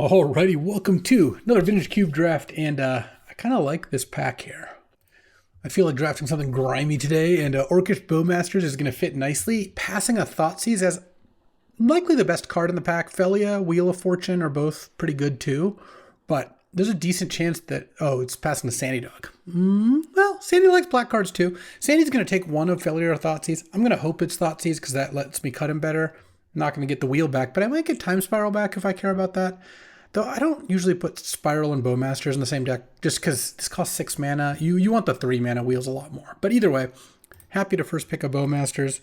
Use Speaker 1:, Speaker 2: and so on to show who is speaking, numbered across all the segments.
Speaker 1: Alrighty, welcome to another Vintage Cube draft, and I kind of like this pack here. I feel like drafting something grimy today, and Orcish Bowmasters is going to fit nicely. Passing a Thoughtseize as likely the best card in the pack. Felia, Wheel of Fortune are both pretty good too, but there's a decent chance that, it's passing the Sandy Dog. Well, Sandy likes black cards too. Sandy's going to take one of Felia or Thoughtseize. I'm going to hope it's Thoughtseize because that lets me cut him better. I'm not going to get the wheel back, but I might get Time Spiral back if I care about that. Though I don't usually put Spiral and Bowmasters in the same deck just because this costs 6 mana. You want the 3 mana wheels a lot more. But either way, happy to first pick a Bowmasters.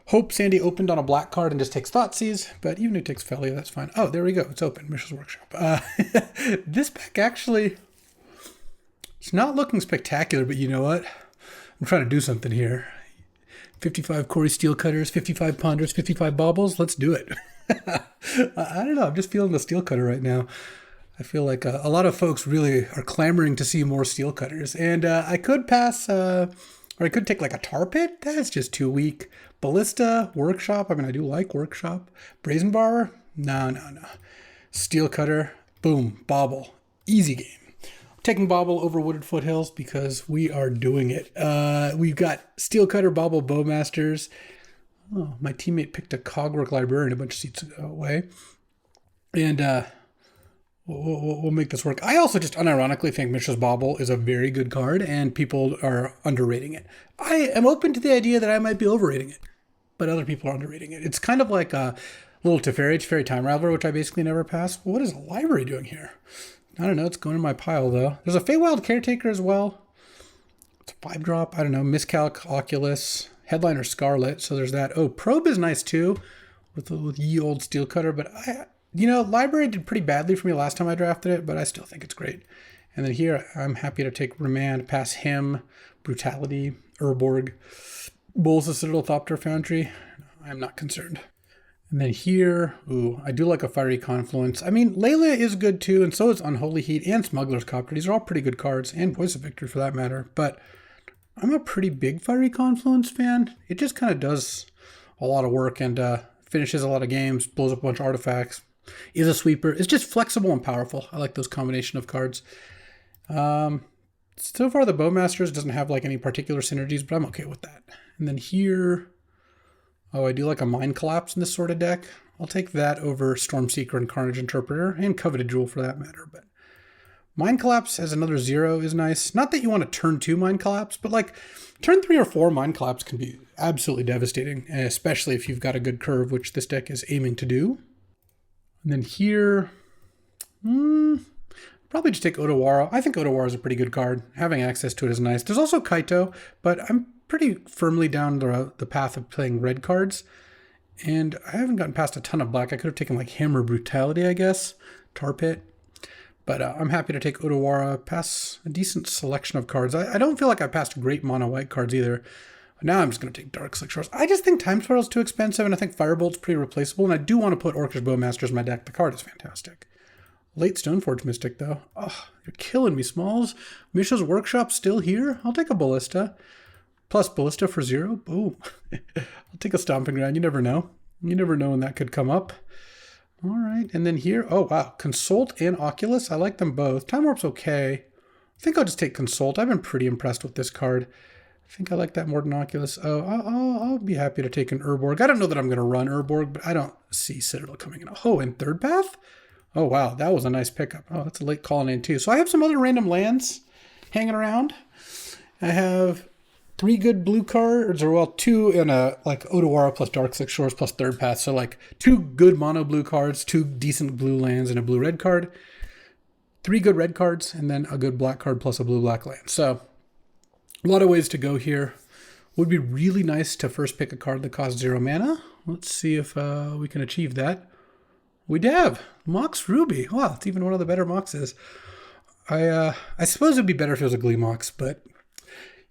Speaker 1: Hope Sandy opened on a black card and just takes Thoughtseize, but even if it takes Felia, that's fine. Oh, there we go. It's open. Mishra's Workshop. This pack actually, it's not looking spectacular, but you know what? I'm trying to do something here. 55 Corey Steel Cutters, 55 Ponders, 55 Baubles. Let's do it. I don't know. I'm just feeling the Steel Cutter right now. I feel like a lot of folks really are clamoring to see more Steel Cutters. And I could pass, or I could take like a Tar Pit. That's just too weak. Ballista, Workshop. I mean, I do like Workshop. Brazen Bar? No. Steel Cutter. Boom. Bauble. Easy game. Taking Bauble over Wooded Foothills because we are doing it. We've got Steel Cutter, Bauble, Bowmasters. Oh, my teammate picked a Cogwork Librarian a bunch of seats away. And we'll make this work. I also just unironically think Mishra's Bauble is a very good card and people are underrating it. I am open to the idea that I might be overrating it, but other people are underrating it. It's kind of like a little Teferi Time Raveler, which I basically never pass. What is a library doing here? I don't know. It's going in my pile, though. There's a Feywild Caretaker as well. It's a 5-drop. I don't know. Miscalc, Oculus, Headliner, Scarlet. So there's that. Oh, Probe is nice, too, with ye old Steel Cutter. But, Library did pretty badly for me last time I drafted it, but I still think it's great. And then here, I'm happy to take Remand, pass him, Brutality, Urborg, Bulls of Citadel, Thopter Foundry. I'm not concerned. And then here, I do like a Fiery Confluence. I mean, Layla is good too, and so is Unholy Heat and Smuggler's Copter. These are all pretty good cards, and Voice of Victory for that matter. But I'm a pretty big Fiery Confluence fan. It just kind of does a lot of work and finishes a lot of games, blows up a bunch of artifacts, is a sweeper. It's just flexible and powerful. I like those combination of cards. So far, the Bowmasters doesn't have like any particular synergies, but I'm okay with that. And then here... I do like a Mind Collapse in this sort of deck. I'll take that over Stormseeker and Carnage Interpreter, and Coveted Jewel for that matter. But Mind Collapse as another 0 is nice. Not that you want to turn 2 Mind Collapse, but like turn 3 or 4 Mind Collapse can be absolutely devastating, especially if you've got a good curve, which this deck is aiming to do. And then here, probably just take Otawara. I think Otawara is a pretty good card. Having access to it is nice. There's also Kaito, but I'm pretty firmly down the path of playing red cards, and I haven't gotten past a ton of black. I could have taken like him or Brutality, I guess, Tar Pit, but I'm happy to take Otawara, pass a decent selection of cards. I don't feel like I passed great mono white cards either. Now I'm just going to take Dark Slick Shores. I just think Time Spiral is too expensive, and I think Firebolt's pretty replaceable, and I do want to put Orcish Bowmasters in my deck. The card is fantastic. Late Stoneforge Mystic, though. Oh, you're killing me, Smalls. Mishra's Workshop still here? I'll take a Ballista. Plus Ballista for 0. Boom. I'll take a Stomping Ground. You never know. You never know when that could come up. All right. And then here, oh, wow. Consult and Oculus. I like them both. Time Warp's okay. I think I'll just take Consult. I've been pretty impressed with this card. I think I like that more than Oculus. Oh, I'll be happy to take an Urborg. I don't know that I'm going to run Urborg, but I don't see Citadel coming in. Oh, and Third Path? Oh, wow. That was a nice pickup. Oh, that's a late calling in, too. So I have some other random lands hanging around. I have 3 good blue cards, or well, 2 in a like Otawara plus Dark Slick Shores plus Third Path. So like 2 good mono blue cards, 2 decent blue lands, and a blue red card. 3 good red cards, and then a good black card plus a blue black land. So a lot of ways to go here. Would be really nice to first pick a card that costs 0 mana. Let's see if we can achieve that. We have Mox Ruby. Wow, it's even one of the better Moxes. I suppose it'd be better if it was a Glee Mox, but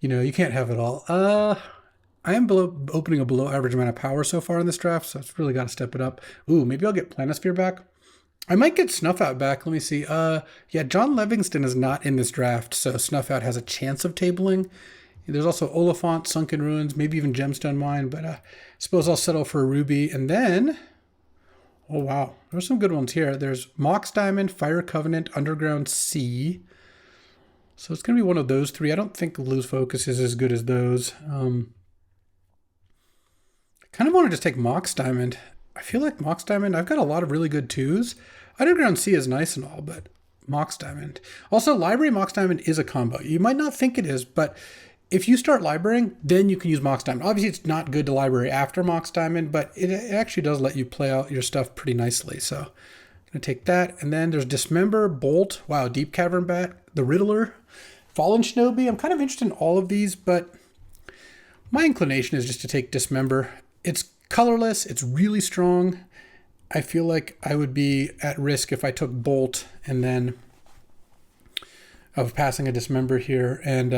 Speaker 1: you can't have it all. I am opening a below average amount of power so far in this draft, so it's really got to step it up. Ooh, maybe I'll get Planisphere back. I might get Snuff Out back. Let me see. Yeah, John Livingston is not in this draft, so Snuff Out has a chance of tabling. There's also Oliphant, Sunken Ruins, maybe even Gemstone Mine, but I suppose I'll settle for a Ruby. And then, Oh, wow. There's some good ones here. There's Mox Diamond, Fire Covenant, Underground Sea. So it's going to be one of those three. I don't think Lose Focus is as good as those. I kind of want to just take Mox Diamond. I feel like Mox Diamond, I've got a lot of really good twos. Underground Sea is nice and all, but Mox Diamond. Also, Library Mox Diamond is a combo. You might not think it is, but if you start librarying, then you can use Mox Diamond. Obviously, it's not good to library after Mox Diamond, but it actually does let you play out your stuff pretty nicely. So I'm going to take that. And then there's Dismember, Bolt, wow, Deep Cavern Bat, the Riddler, Fallen Shinobi. I'm kind of interested in all of these, but my inclination is just to take Dismember. It's colorless. It's really strong. I feel like I would be at risk if I took Bolt and then of passing a Dismember here. And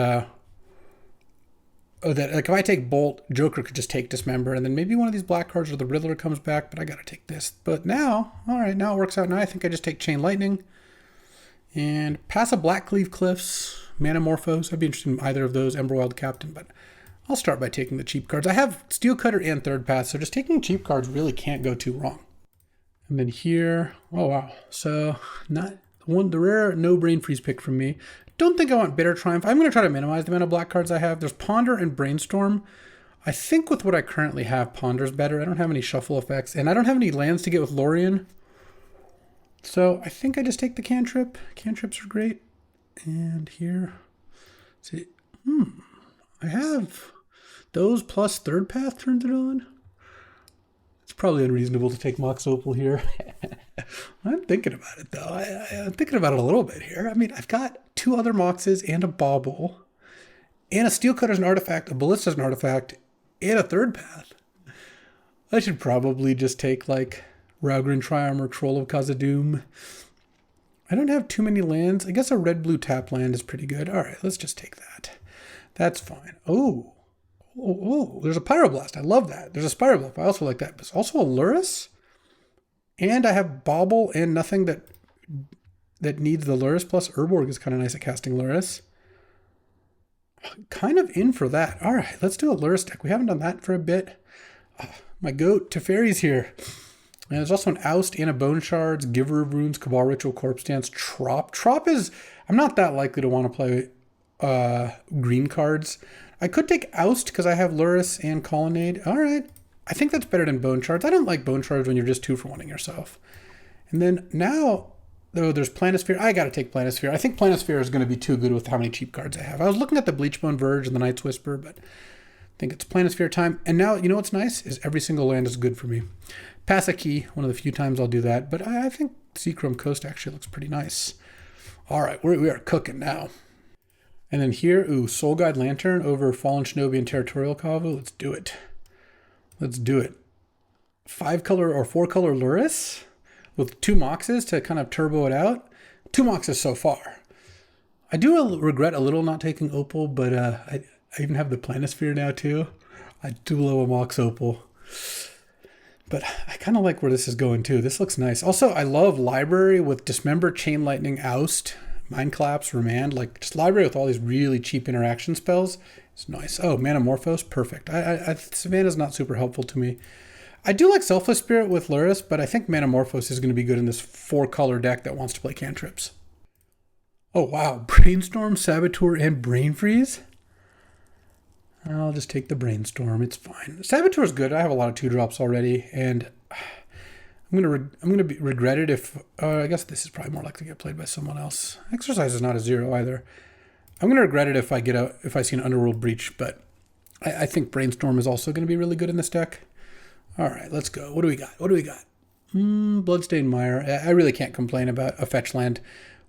Speaker 1: if I take Bolt, Joker could just take Dismember, and then maybe one of these black cards or the Riddler comes back, but I got to take this. But now, all right, now it works out. Now I think I just take Chain Lightning and pass a Black Cleave Cliffs, Manamorphose. I'd be interested in either of those, Emberwild Captain, but I'll start by taking the cheap cards. I have Steel Cutter and Third Pass, so just taking cheap cards really can't go too wrong. And then here, oh wow, so not the rare no Brain Freeze pick from me. Don't think I want Bitter Triumph. I'm going to try to minimize the amount of black cards I have. There's Ponder and Brainstorm. I think with what I currently have, Ponder's better. I don't have any shuffle effects, and I don't have any lands to get with Lorien. So I think I just take the Cantrip. Cantrips are great. And here, see, I have those plus Third Path turns it on. It's probably unreasonable to take Mox Opal here. I'm thinking about it, though. I'm thinking about it a little bit here. I mean, I've got 2 other Moxes and a Bauble, and a Steel Cutter as an artifact, a Ballista as an artifact, and a Third Path. I should probably just take, like, Raugrin Triarmor, Troll of Khazad-dûm. I don't have too many lands. I guess a red-blue tap land is pretty good. All right, let's just take that. That's fine. Oh, there's a Pyroblast. I love that. There's a Spiroglyph. I also like that. There's also a Lurrus. And I have Bauble and nothing that needs the Lurrus. Plus Urborg is kind of nice at casting Lurrus. Kind of in for that. All right, let's do a Lurrus deck. We haven't done that for a bit. My goat, Teferi's here. And there's also an Oust and a Bone Shards, Giver of Runes, Cabal Ritual, Corpse Dance, Trop. Trop is, I'm not that likely to want to play green cards. I could take Oust because I have Lurrus and Colonnade. All right. I think that's better than Bone Shards. I don't like Bone Shards when you're just 2-for-1ing yourself. And then now, though, there's Planisphere. I got to take Planisphere. I think Planisphere is going to be too good with how many cheap cards I have. I was looking at the Bleachbone Verge and the Night's Whisper, but I think it's Planisphere time. And now, you know what's nice? Is every single land is good for me. Pass a key, one of the few times I'll do that. But I think Seachrome Coast actually looks pretty nice. All right, we are cooking now. And then here, Soul Guide Lantern over Fallen Shinobi and Territorial Kavu. Let's do it. Let's do it. 5-color or 4-color Lurrus with 2 Moxes to kind of turbo it out. 2 Moxes so far. I do regret a little not taking Opal, but I even have the Planisphere now too. I do love a Mox Opal. But I kind of like where this is going too. This looks nice. Also, I love Library with Dismember, Chain Lightning, Oust, Mind Collapse, Remand. Like, just Library with all these really cheap interaction spells. It's nice. Oh, Manamorphose, perfect. Savannah's not super helpful to me. I do like Selfless Spirit with Lurrus, but I think Manamorphose is going to be good in this 4-color deck that wants to play cantrips. Oh, wow. Brainstorm, Saboteur, and Brain Freeze? I'll just take the Brainstorm. It's fine. Saboteur is good. I have a lot of 2-drops already, and I'm gonna regret it if I guess this is probably more likely to get played by someone else. Exercise is not a 0 either. I'm gonna regret it if I see an Underworld Breach, but I think Brainstorm is also gonna be really good in this deck. All right, let's go. What do we got? Bloodstained Mire. I really can't complain about a fetch land,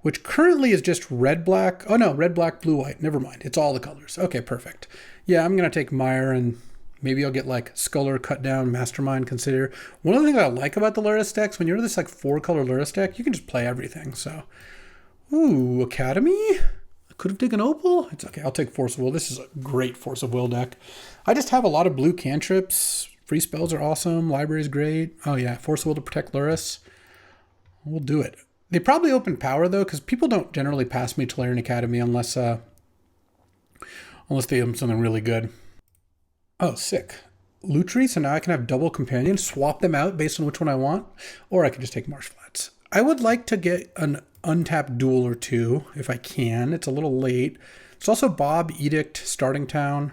Speaker 1: which currently is just red-black. Oh no, red-black, blue-white. Never mind. It's all the colors. Okay, perfect. Yeah, I'm going to take Mire, and maybe I'll get like Sculler, Cut Down, Mastermind, Consider. One of the things I like about the Lurrus decks, when you're this like 4-color Lurrus deck, you can just play everything. So, Academy? I could have taken Opal. It's okay. I'll take Force of Will. This is a great Force of Will deck. I just have a lot of blue cantrips. Free spells are awesome. Library's great. Oh yeah, Force of Will to protect Lurrus. We'll do it. They probably open Power though, because people don't generally pass me Tolarian Academy unless they have something really good. Oh, sick. Lutri, so now I can have double companion, swap them out based on which one I want, or I can just take Marsh Flats. I would like to get an untapped duel or two if I can. It's a little late. It's also Bob, Edict, Starting Town,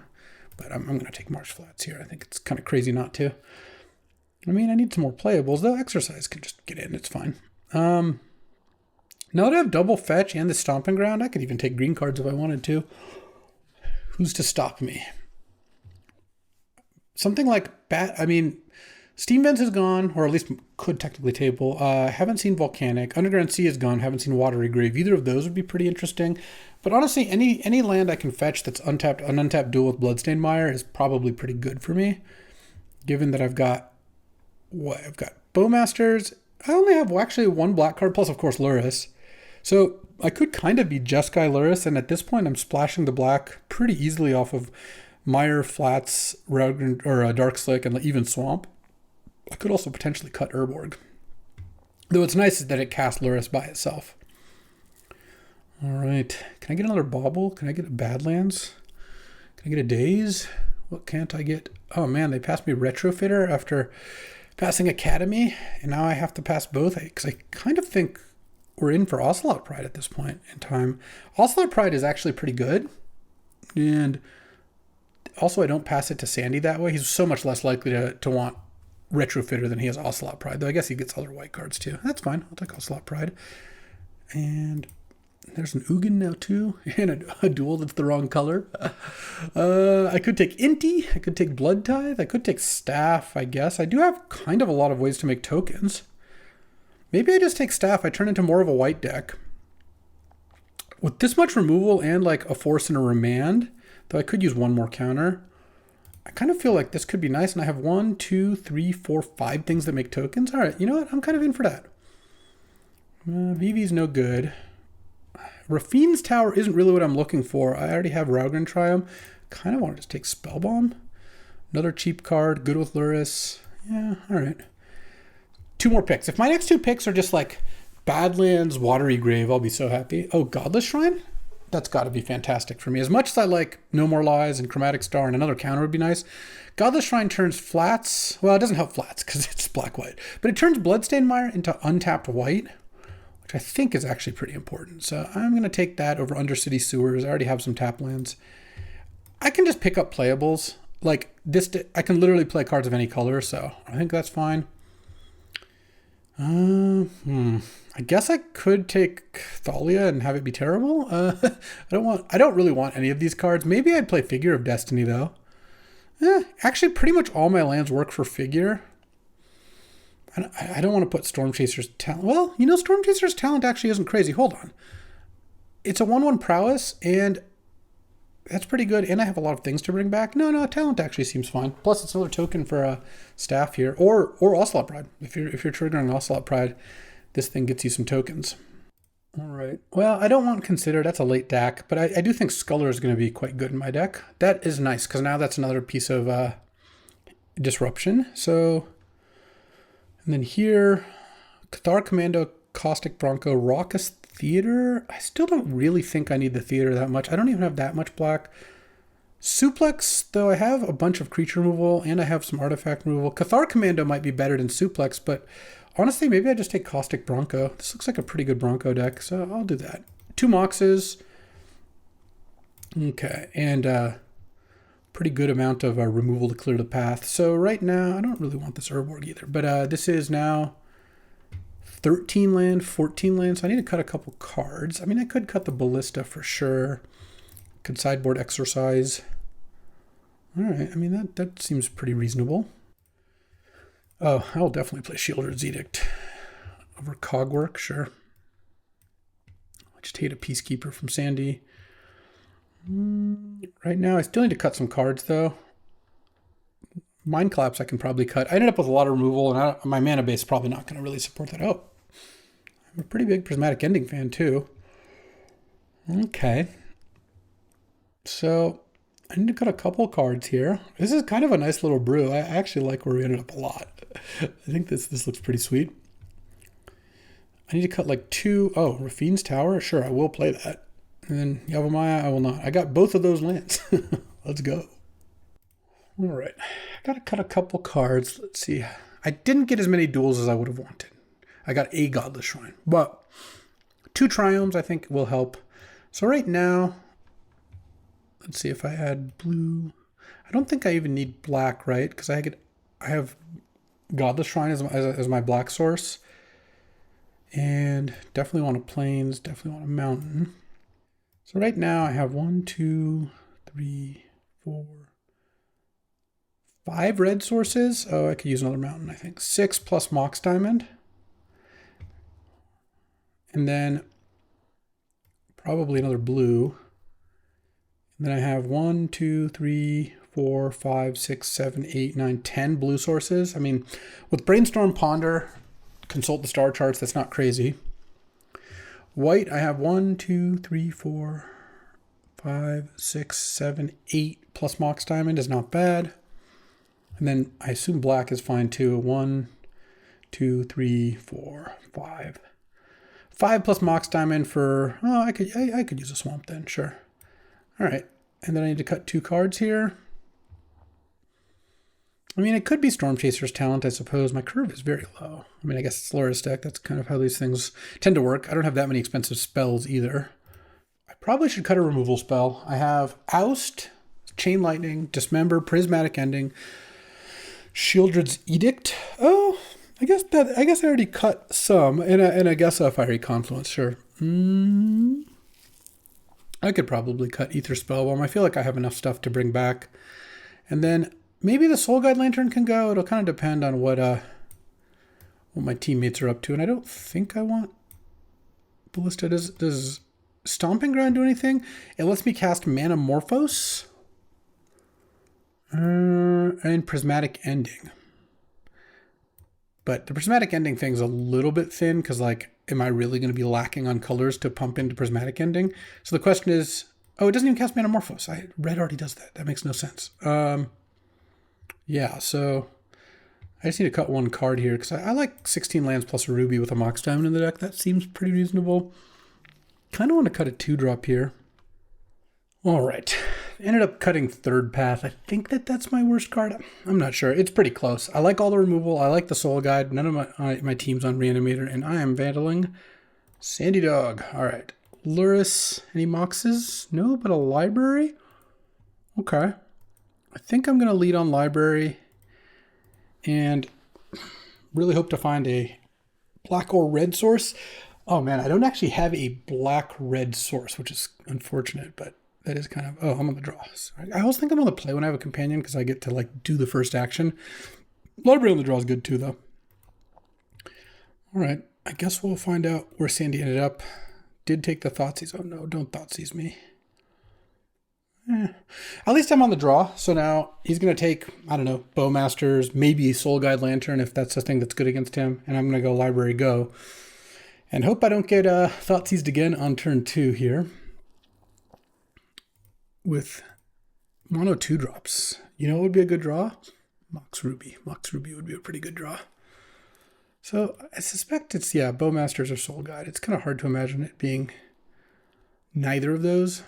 Speaker 1: but I'm going to take Marsh Flats here. I think it's kind of crazy not to. I mean, I need some more playables, though. Exercise can just get in. It's fine. Now that I have double fetch and the Stomping Ground, I could even take green cards if I wanted to. Who's to stop me? Something like Steam Vents is gone, or at least could technically table. Haven't seen Volcanic. Underground Sea is gone. Haven't seen Watery Grave. Either of those would be pretty interesting. But honestly, any land I can fetch that's untapped, an untapped duel with Bloodstained Mire is probably pretty good for me. Given that I've got Bowmasters. I only have actually one black card, plus of course Lurrus. So I could kind of be Jeskai Lurrus, and at this point I'm splashing the black pretty easily off of Mire, Flats, or Dark Slick, and even Swamp. I could also potentially cut Urborg. Though what's nice is that it casts Lurrus by itself. Alright, can I get another Bauble? Can I get a Badlands? Can I get a Daze? What can't I get? Oh man, they passed me Retrofitter after passing Academy, and now I have to pass both, because I kind of think we're in for Ocelot Pride at this point in time. Ocelot Pride is actually pretty good, and also I don't pass it to Sandy that way. He's so much less likely to want Retrofitter than he has Ocelot Pride, though I guess he gets other white cards too. That's fine, I'll take Ocelot Pride. And there's an Ugin now too, and a duel that's the wrong color. I could take Inti, I could take Blood Tithe, I could take Staff, I guess. I do have kind of a lot of ways to make tokens. Maybe I just take Staff, I turn into more of a white deck. With this much removal and like a Force and a Remand, though I could use one more counter, I kind of feel like this could be nice, and I have 1, 2, 3, 4, 5 things that make tokens. All right, you know what? I'm kind of in for that. Vivi's no good. Rafine's Tower isn't really what I'm looking for. I already have Raugrin Triumph. Kind of want to just take Spellbomb. Another cheap card, good with Lurrus. Yeah, all right. 2 more picks. If my next 2 picks are just like Badlands, Watery Grave, I'll be so happy. Oh, Godless Shrine? That's got to be fantastic for me. As much as I like No More Lies and Chromatic Star and another counter would be nice, Godless Shrine turns Flats. Well, it doesn't help Flats because it's black-white. But it turns Bloodstained Mire into untapped white, which I think is actually pretty important. So I'm going to take that over Undercity Sewers. I already have some tap lands. I can just pick up playables. Like this, I can literally play cards of any color, so I think that's fine. I guess I could take Thalia and have it be terrible. I don't really want any of these cards. Maybe I'd play Figure of Destiny though. Actually, pretty much all my lands work for Figure. I don't want to put Storm Chaser's talent. Well, you know, Storm Chaser's talent actually isn't crazy. Hold on. It's a 1/1 prowess, and that's pretty good. And I have a lot of things to bring back. No, talent actually seems fine. Plus, it's another token for Staff here, or Ocelot Pride. If you're triggering Ocelot Pride, this thing gets you some tokens. All right. Well, I don't want Consider. That's a late deck, but I do think Sculler is going to be quite good in my deck. That is nice because now that's another piece of disruption. So, and then here, Cathar Commando, Caustic Bronco, Raucous Theater. I still don't really think I need the theater that much. I don't even have that much black. Suplex, though I have a bunch of creature removal and I have some artifact removal. Cathar Commando might be better than Suplex, but honestly, maybe I just take Caustic Bronco. This looks like a pretty good Bronco deck, so I'll do that. 2 Moxes. Okay, and pretty good amount of removal to clear the path. So right now, I don't really want this Urborg either, but this is now 13 land, 14 land, so I need to cut a couple cards. I mean, I could cut the Ballista for sure. Could sideboard Exercise. All right, I mean, that seems pretty reasonable. Oh, I'll definitely play Shieldred's Edict over Cogwork, sure. I just hate a Peacekeeper from Sandy. Right now, I still need to cut some cards, though. Mind Collapse I can probably cut. I ended up with a lot of removal, and my mana base is probably not going to really support that. Oh, I'm a pretty big Prismatic Ending fan, too. Okay. So, I need to cut a couple cards here. This is kind of a nice little brew. I actually like where we ended up a lot. I think this looks pretty sweet. I need to cut like 2. Oh, Rafine's Tower? Sure, I will play that. And then Yavimaya, I will not. I got both of those lands. Let's go. All right, I got to cut a couple cards. Let's see. I didn't get as many duels as I would have wanted. I got a Godless Shrine, but 2 Triomes I think will help. So right now, let's see if I add blue. I don't think I even need black, right? Because I have Godless Shrine as my black source. And definitely want a plains, definitely want a mountain. So right now I have 1, 2, 3, 4, 5 red sources. Oh, I could use another mountain, I think. 6 plus Mox Diamond. And then probably another blue. And then I have 1, 2, 3, 4, 5, 6, 7, 8, 9, 10 blue sources. I mean, with Brainstorm, Ponder, Consult the star charts, that's not crazy. White, I have 1, 2, 3, 4, 5, 6, 7, 8 plus Mox Diamond is not bad. And then I assume black is fine too. 1, 2, 3, 4, 5. 5 plus Mox Diamond for, oh, I could use a swamp then, sure. All right, and then I need to cut 2 cards here. I mean, it could be Storm Chaser's talent, I suppose. My curve is very low. I mean, I guess it's Lurrus deck. That's kind of how these things tend to work. I don't have that many expensive spells either. I probably should cut a removal spell. I have Oust, Chain Lightning, Dismember, Prismatic Ending, Shieldred's Edict. Oh, I guess I already cut some, and I guess a Fiery Confluence, sure. I could probably cut Ether Spellbomb. I feel like I have enough stuff to bring back. And then maybe the Soul Guide Lantern can go. It'll kind of depend on what my teammates are up to. And I don't think I want Ballista. Does Stomping Ground do anything? It lets me cast Manamorphose and Prismatic Ending. But the Prismatic Ending thing's a little bit thin because, like, am I really going to be lacking on colors to pump into Prismatic Ending? So the question is, oh, it doesn't even cast Manamorphose. Red already does that. That makes no sense. Yeah, so I just need to cut 1 card here because I like 16 lands plus a Ruby with a Mox Diamond in the deck. That seems pretty reasonable. Kind of want to cut a 2-drop here. All right. Ended up cutting Third Path. I think that's my worst card. I'm not sure. It's pretty close. I like all the removal. I like the Soul Guide. None of my team's on Reanimator, and I am vandaling Sandy Dog. All right. Lurrus. Any Moxes? No, but a Library? Okay. I think I'm going to lead on Library and really hope to find a black or red source. Oh man, I don't actually have a black-red source, which is unfortunate, but that is kind of, oh, I'm on the draw. Sorry. I always think I'm on the play when I have a companion because I get to like do the first action. Library on the draw is good too, though. All right, I guess we'll find out where Sandy ended up. Did take the Thoughtseize. Oh no, don't Thoughtseize me. At least I'm on the draw. So now he's going to take, I don't know, Bowmasters, maybe Soul Guide Lantern if that's the thing that's good against him. And I'm going to go Library Go. And hope I don't get Thoughtseized again on turn 2 here. With mono 2-drops. You know what would be a good draw? Mox Ruby. Mox Ruby would be a pretty good draw. So I suspect it's, yeah, Bowmasters or Soul Guide. It's kind of hard to imagine it being neither of those.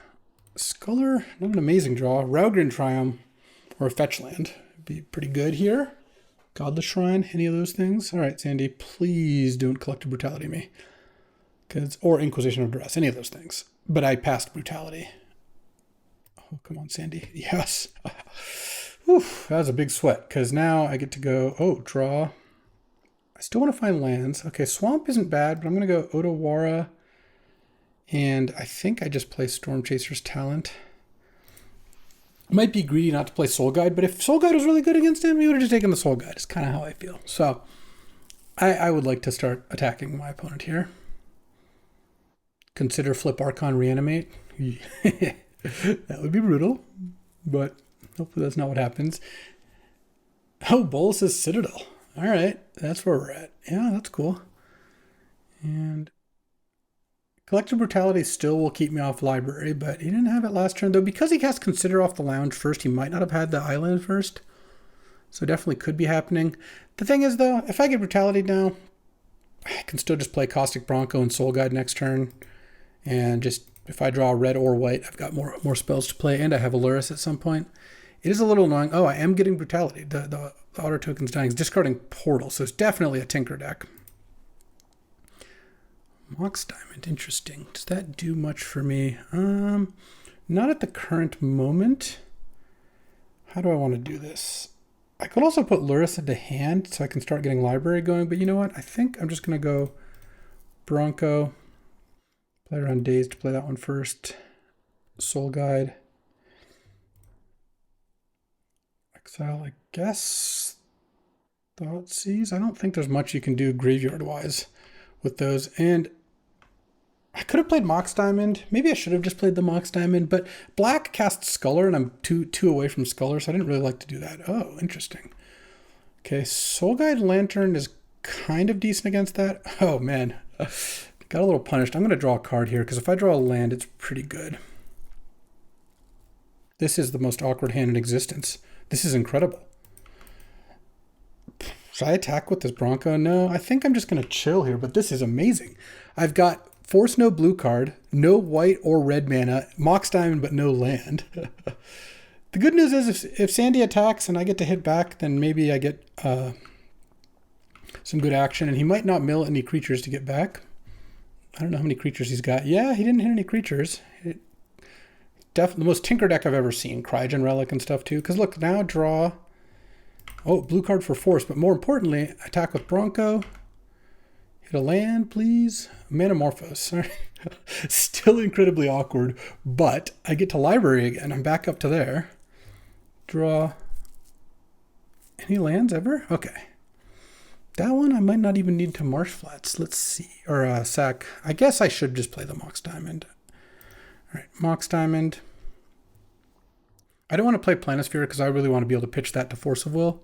Speaker 1: Sculler, not an amazing draw. Raugrin Triumph or a fetch land would be pretty good here. Godless Shrine, any of those things. All right, Sandy, please don't Collective Brutality me. Or Inquisition of Duress, any of those things. But I passed Brutality. Oh, come on, Sandy. Yes. Whew, that was a big sweat because now I get to go, oh, draw. I still want to find lands. Okay, Swamp isn't bad, but I'm going to go Otawara. And I think I just play Storm Chaser's Talent. I might be greedy not to play Soul Guide, but if Soul Guide was really good against him, he would have just taken the Soul Guide. It's kind of how I feel. So I would like to start attacking my opponent here. Consider Flip Archon Reanimate. That would be brutal, but hopefully that's not what happens. Oh, Bolus's Citadel. All right, that's where we're at. Yeah, that's cool. And Collective Brutality still will keep me off Library, but he didn't have it last turn. Though because he cast Consider off the Lounge first, he might not have had the Island first. So definitely could be happening. The thing is, though, if I get Brutality now, I can still just play Caustic Bronco and Soul Guide next turn. And just, if I draw red or white, I've got more spells to play, and I have a Lurrus at some point. It is a little annoying. Oh, I am getting Brutality. The auto token's dying. It's discarding Portal, so it's definitely a Tinker deck. Mox Diamond, interesting. Does that do much for me? Not at the current moment. How do I want to do this? I could also put Lurrus into hand so I can start getting library going, but you know what? I think I'm just going to go Bronco. Play around Dazed to play that one first. Soul Guide. Exile, I guess. Thoughtseize. I don't think there's much you can do graveyard-wise with those. And I could have played Mox Diamond. Maybe I should have just played the Mox Diamond, but black casts Sculler, and I'm two away from Sculler, so I didn't really like to do that. Oh, interesting. Okay, Soul Guide Lantern is kind of decent against that. Oh, man. Got a little punished. I'm going to draw a card here, because if I draw a land, it's pretty good. This is the most awkward hand in existence. This is incredible. Should I attack with this Bronco? No, I think I'm just going to chill here, but this is amazing. I've got Force no blue card, no white or red mana, Mox Diamond, but no land. The good news is if Sandy attacks and I get to hit back, then maybe I get some good action, and he might not mill any creatures to get back. I don't know how many creatures he's got. Yeah, he didn't hit any creatures. Definitely the most Tinker deck I've ever seen. Cryogen Relic and stuff too. Because look, now draw. Oh, blue card for Force, but more importantly, attack with Bronco. Hit a land, please. Manamorphose. Sorry. Still incredibly awkward, but I get to library again. I'm back up to there. Draw. Any lands ever? Okay. That one I might not even need to Marsh Flats. Let's see. Or sack. I guess I should just play the Mox Diamond. All right, Mox Diamond. I don't want to play Planisphere because I really want to be able to pitch that to Force of Will.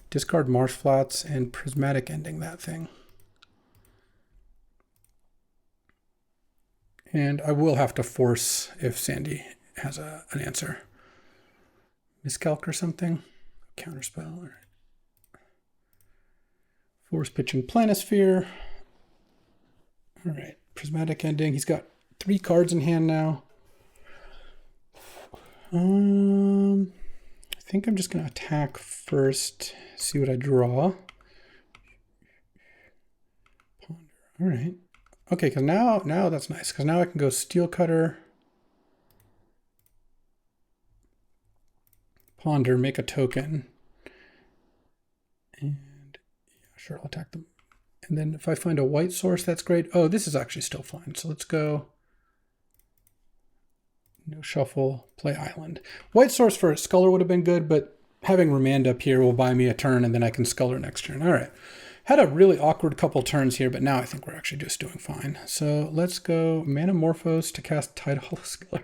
Speaker 1: Discard Marsh Flats and Prismatic Ending that thing. And I will have to force if Sandy has an answer. Miscalc or something. Counterspell. All right. Force pitching Planisphere. All right. Prismatic Ending. He's got 3 cards in hand now. I think I'm just going to attack first. See what I draw. Ponder. All right. Okay, because now that's nice. Because now I can go Steel Cutter. Ponder, make a token. And yeah, sure, I'll attack them. And then if I find a white source, that's great. Oh, this is actually still fine. So let's go. No shuffle, play Island. White source for Sculler would have been good, but having Remand up here will buy me a turn, and then I can Sculler next turn. All right. Had a really awkward couple turns here, but now I think we're actually just doing fine. So let's go Manamorphose to cast Tidal Sculler.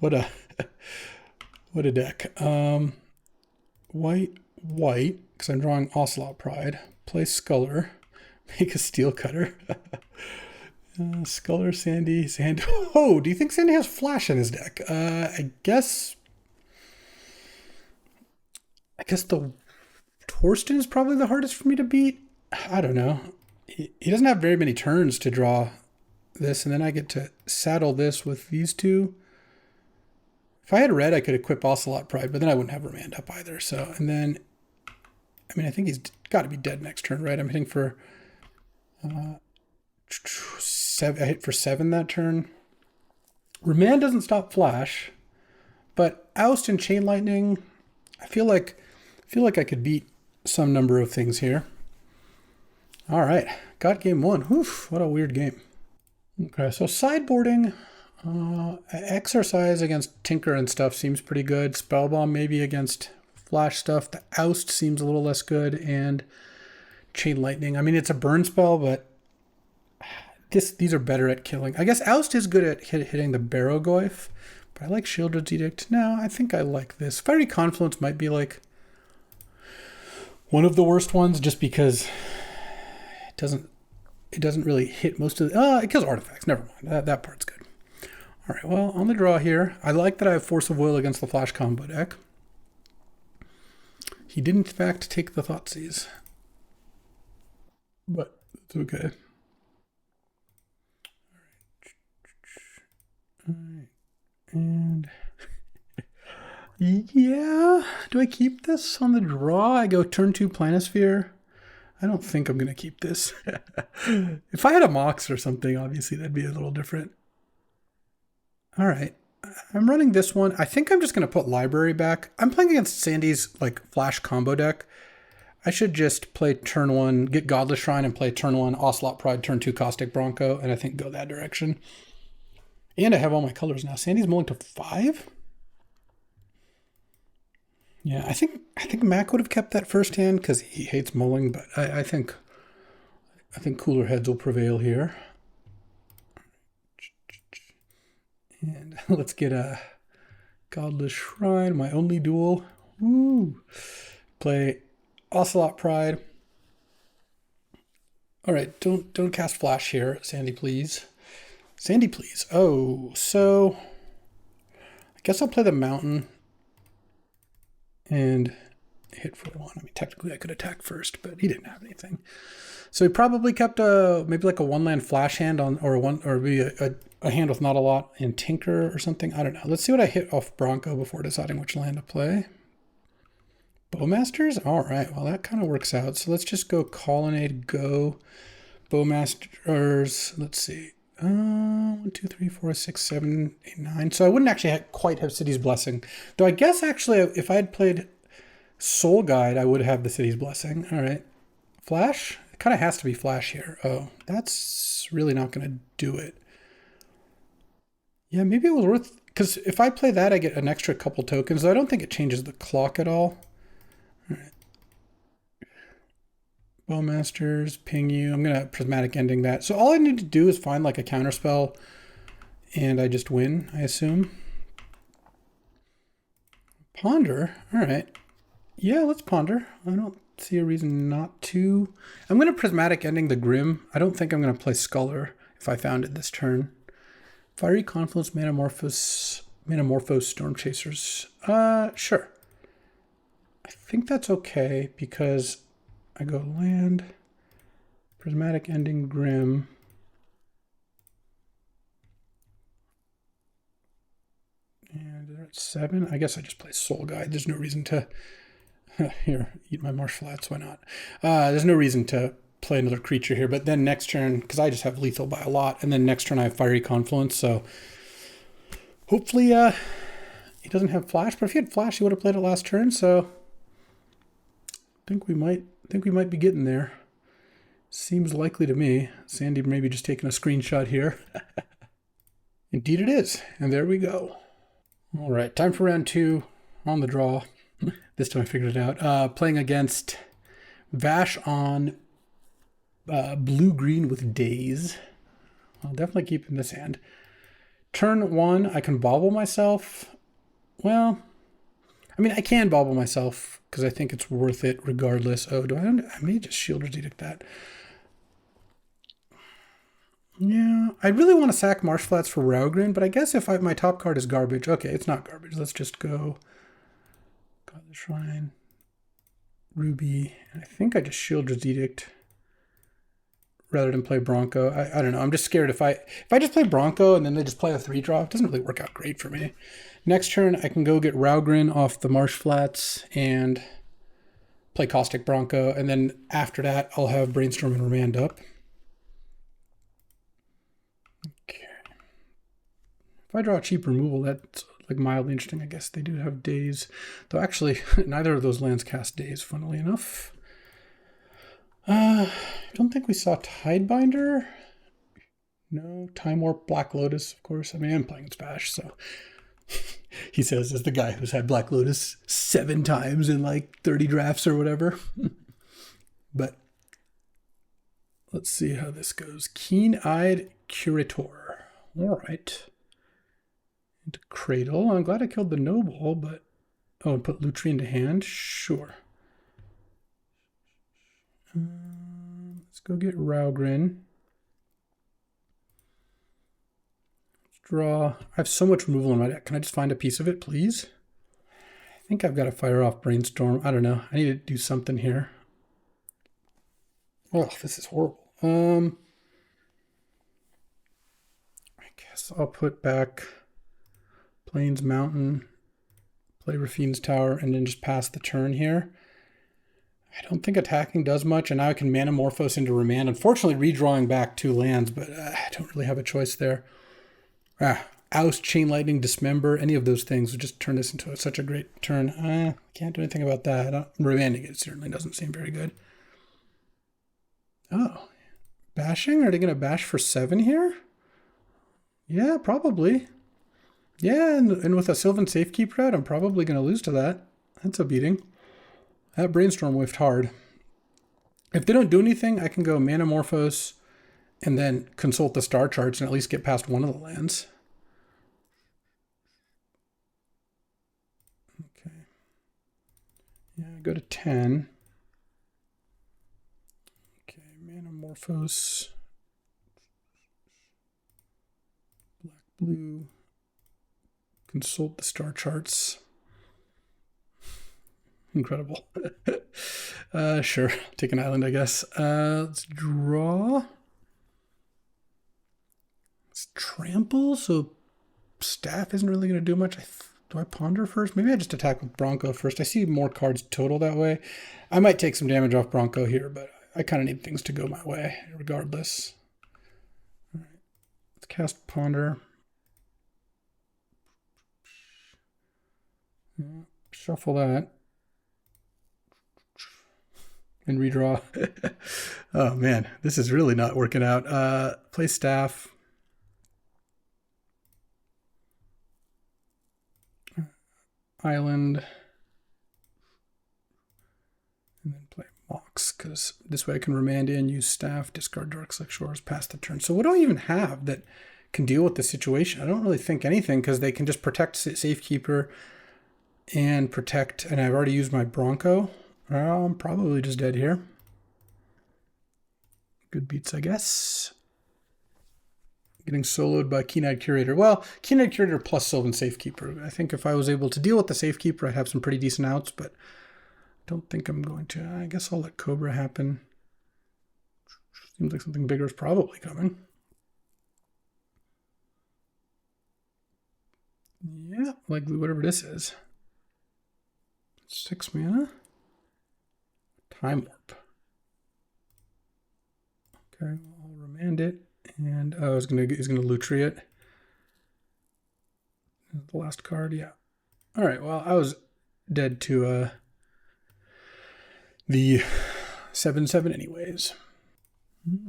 Speaker 1: What a deck. White, because I'm drawing Ocelot Pride. Play Sculler. Make a Steel Cutter. Sculler, Sandy. Oh, do you think Sandy has Flash in his deck? I guess the Torsten is probably the hardest for me to beat. I don't know. He doesn't have very many turns to draw this, and then I get to saddle this with these two. If I had red, I could equip Ocelot Pride, but then I wouldn't have Remand up either. So, and then, I mean, I think he's got to be dead next turn, right? I'm hitting for 7. I hit for 7 that turn. Remand doesn't stop Flash, but Oust and Chain Lightning, I feel like I could beat some number of things here. All right, got game 1. Oof, what a weird game. Okay, so sideboarding, Exercise against Tinker and stuff seems pretty good. Spellbomb maybe against Flash stuff. The Oust seems a little less good, and Chain Lightning. I mean, it's a burn spell, but these are better at killing. I guess Oust is good at hitting the Barrow-Goyf, but I like Shieldred's Edict. No, I think I like this. Fiery Confluence might be like one of the worst ones, just because it doesn't really hit most of the... it kills artifacts. Never mind. That part's good. All right, well, on the draw here, I like that I have Force of Will against the Flash combo deck. He did, in fact, take the Thoughtseize, but it's okay. All right. And Yeah. Do I keep this on the draw? I go turn 2 Planisphere. I don't think I'm going to keep this. If I had a Mox or something, obviously that'd be a little different. All right. I'm running this one. I think I'm just going to put Library back. I'm playing against Sandy's like flash combo deck. I should just play turn 1, get Godless Shrine and play turn 1 Ocelot Pride, turn 2 Caustic Bronco, and I think go that direction. And I have all my colors now. Sandy's mulling to 5? Yeah, I think Mac would have kept that first hand because he hates mulling, but I think cooler heads will prevail here. And let's get a Godless Shrine, my only duel. Woo! Play Ocelot Pride. All right, don't cast Flash here, Sandy, please. Sandy, please. Oh, so I guess I'll play the Mountain and hit for 1. I mean, technically I could attack first, but he didn't have anything. So he probably kept maybe like a 1-land Flash hand on, or maybe a hand with not a lot and Tinker or something. I don't know. Let's see what I hit off Bronco before deciding which land to play. Bowmasters? All right, well, that kind of works out. So let's just go Colonnade, go Bowmasters. Let's see. 1, 2, 3, 4, 6, 7, 8, 9. So I wouldn't actually quite have City's Blessing. Though I guess actually if I had played Soul Guide, I would have the City's Blessing. All right. Flash? It kind of has to be Flash here. Oh, that's really not going to do it. Yeah, maybe it was worth... Because if I play that, I get an extra couple tokens. Though I don't think it changes the clock at all. All right. Bowmasters, ping you. I'm going to Prismatic Ending that. So all I need to do is find like a counterspell and I just win, I assume. Ponder? All right. Yeah, let's Ponder. I don't see a reason not to. I'm going to Prismatic Ending the Grim. I don't think I'm going to play Sculler if I found it this turn. Fiery Confluence, Metamorphose, Storm Chasers. Sure. I think that's okay because I go land, Prismatic Ending Grim. And they're at 7. I guess I just play Soul Guide. There's no reason to... Here, eat my Marsh Flats. Why not? There's no reason to play another creature here. But then next turn, because I just have lethal by a lot, and then next turn I have Fiery Confluence. So hopefully he doesn't have Flash. But if he had Flash, he would have played it last turn. So I think we might be getting there. Seems likely to me. Sandy maybe just taking a screenshot here. Indeed it is. And there we go. All right, time for round 2 on the draw. This time I figured it out. Playing against Vash on blue-green with Daze. I'll definitely keep in this hand. Turn 1, I can bobble myself. Well, I mean, I can bobble myself because I think it's worth it regardless. Oh, I may just Shielder's Edict that. Yeah, I really want to sack Marsh Flats for Raugrin, but I guess if my top card is garbage. Okay, it's not garbage. Let's just go Godless Shrine, Ruby, and I think I just Shielder's Edict rather than play Bronco. I don't know. I'm just scared if I just play Bronco and then they just play a 3-drop, it doesn't really work out great for me. Next turn, I can go get Raugrin off the Marsh Flats and play Caustic Bronco, and then after that, I'll have Brainstorm and Remand up. Okay. If I draw a cheap removal, that's like mildly interesting. I guess they do have Daze. Though actually, neither of those lands cast Daze, funnily enough. I don't think we saw Tidebinder. No, Time Warp, Black Lotus, of course. I mean, I'm playing Spash, so... He says, as the guy who's had Black Lotus 7 times in like 30 drafts or whatever. But let's see how this goes. Keen-Eyed Curator. All right. Into Cradle. I'm glad I killed the Noble, but... Oh, and put Lutri into hand? Sure. Let's go get Raugrin. Draw. I have so much removal in my deck. Can I just find a piece of it, please? I think I've got to fire off Brainstorm. I don't know. I need to do something here. Oh, this is horrible. I guess I'll put back Plains Mountain, Play Rafine's Tower and then just pass the turn here. I don't think attacking does much, and now I can Mana Morphos into Remand. Unfortunately, redrawing back 2 lands, but I don't really have a choice there. Oust, Chain Lightning, Dismember, any of those things would just turn this into such a great turn. Can't do anything about that. Remanding it certainly doesn't seem very good. Oh, bashing? Are they going to bash for 7 here? Yeah, probably. Yeah, and with a Sylvan Safekeeper out, I'm probably going to lose to that. That's a beating. That Brainstorm whiffed hard. If they don't do anything, I can go Mana Morphos and then consult the star charts and at least get past one of the lands. Okay. Yeah, go to 10. Okay, Mana Morphos. Black, blue. Consult the star charts. Incredible. Sure, take an island, I guess. Let's draw. It's trample, so staff isn't really going to do much. Do I ponder first? Maybe I just attack with Bronco first. I see more cards total that way. I might take some damage off Bronco here, but I kind of need things to go my way regardless. All right, let's cast Ponder. Shuffle that. And redraw. Oh man, this is really not working out. Play Staff. Island. And then play Mox, because this way I can remand in, use Staff, discard Darkselect Shores, pass the turn. So what do I even have that can deal with the situation? I don't really think anything, because they can just protect Safekeeper and protect, and I've already used my Bronco. I'm probably just dead here. Good beats, I guess. Getting soloed by Keen-Eyed Curator. Well, Keen-Eyed Curator plus Sylvan Safekeeper. I think if I was able to deal with the Safekeeper, I'd have some pretty decent outs, but I don't think I'm going to. I guess I'll let Cobra happen. Seems like something bigger is probably coming. Yeah, like whatever this is. 6 mana. Time Warp. Okay, I'll remand it, and he's gonna Lutri it. The last card, yeah. All right, well, I was dead to the 7/7 anyways.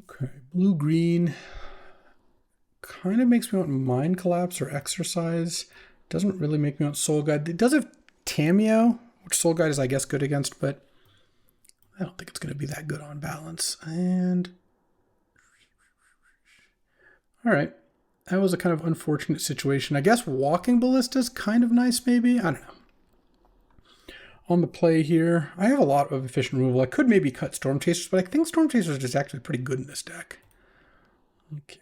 Speaker 1: Okay, blue green kind of makes me want Mind Collapse or Exercise. Doesn't really make me want Soul Guide. It does have Tameo, which Soul Guide is, I guess, good against, but I don't think it's going to be that good on balance. And all right, that was a kind of unfortunate situation. I guess Walking Ballista is kind of nice, maybe. I don't know. On the play here, I have a lot of efficient removal. I could maybe cut Storm Chasers, but I think Storm Chasers is actually pretty good in this deck. Okay.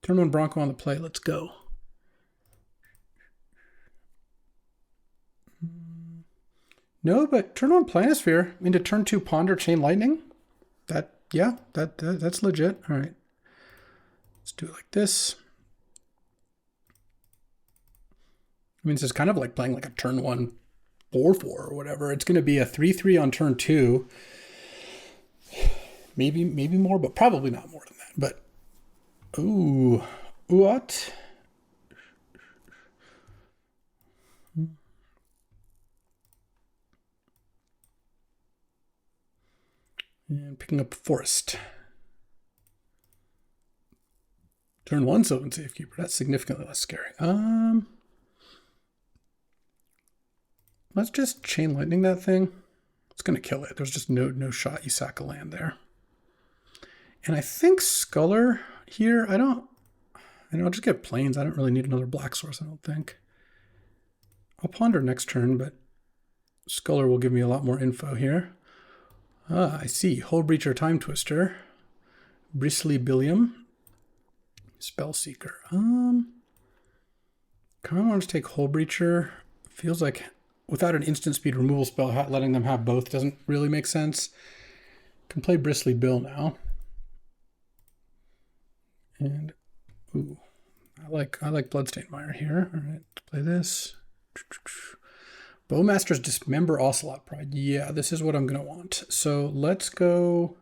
Speaker 1: Turn 1 Bronco on the play. Let's go. No, but turn 1 Planisphere into turn 2 Ponder Chain Lightning. That's legit. All right. Let's do it like this. I mean, this is kind of like playing like a turn 1 4/4 or whatever. It's going to be a 3/3 on turn 2. Maybe more, but probably not more than that. But ooh, what? And picking up Forest. Turn 1 Sylvan Safekeeper. That's significantly less scary. Let's just Chain Lightning that thing. It's going to kill it. There's just no shot you sack a land there. And I think Sculler here, I'll just get Plains. I don't really need another black source, I don't think. I'll Ponder next turn, but Sculler will give me a lot more info here. I see. Hull Breacher, Time Twister, Bristly Billiam, Spellseeker. Kind of want to take Hull Breacher. Feels like without an instant speed removal spell, letting them have both doesn't really make sense. Can play Bristly Bill now. And ooh, I like Bloodstained Mire here. All right, play this. Bowmaster's Dismember Ocelot Pride. Yeah, this is what I'm going to want. So let's go.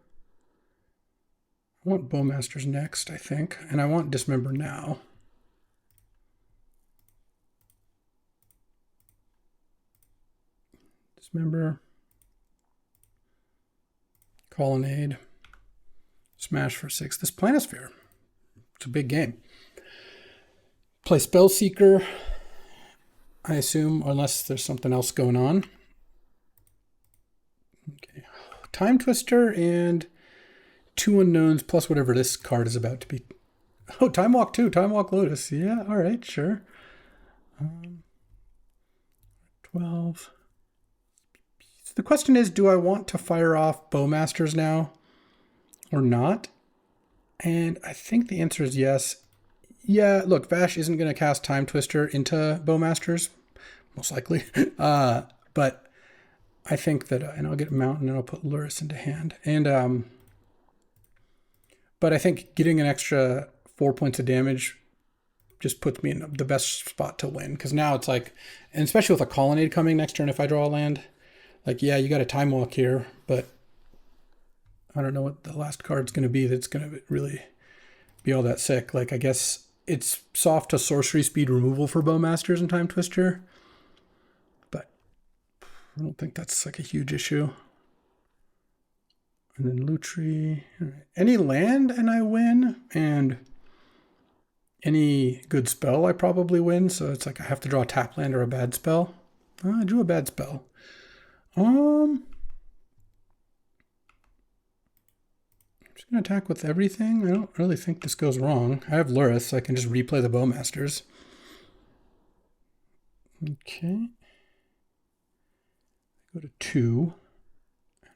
Speaker 1: I want Bowmaster's next, I think. And I want Dismember now. Dismember. Colonnade. Smash for 6. This Planisphere. It's a big game. Play Spellseeker, I assume, unless there's something else going on. Okay. Time Twister and 2 unknowns plus whatever this card is about to be. Oh, Time Walk 2, Time Walk Lotus. Yeah, all right, sure. 12. So the question is, do I want to fire off Bowmasters now or not? And I think the answer is yes. Yeah, look, Vash isn't going to cast Time Twister into Bowmasters, most likely. But I think that, and I'll get Mountain and I'll put Lurrus into hand. And, but I think getting an extra 4 points of damage just puts me in the best spot to win. Because now it's like, and especially with a Colonnade coming next turn if I draw a land, like, yeah, you got a Time Walk here, but I don't know what the last card's going to be that's going to really be all that sick. Like, I guess it's soft to sorcery speed removal for Bowmasters and Time Twister, but I don't think that's like a huge issue. And then Lutri, any land and I win, and any good spell I probably win. So it's like I have to draw a tap land or a bad spell. Oh, I drew a bad spell. I'm just going to attack with everything. I don't really think this goes wrong. I have Lurrus, so I can just replay the Bowmasters. Okay. Go to 2.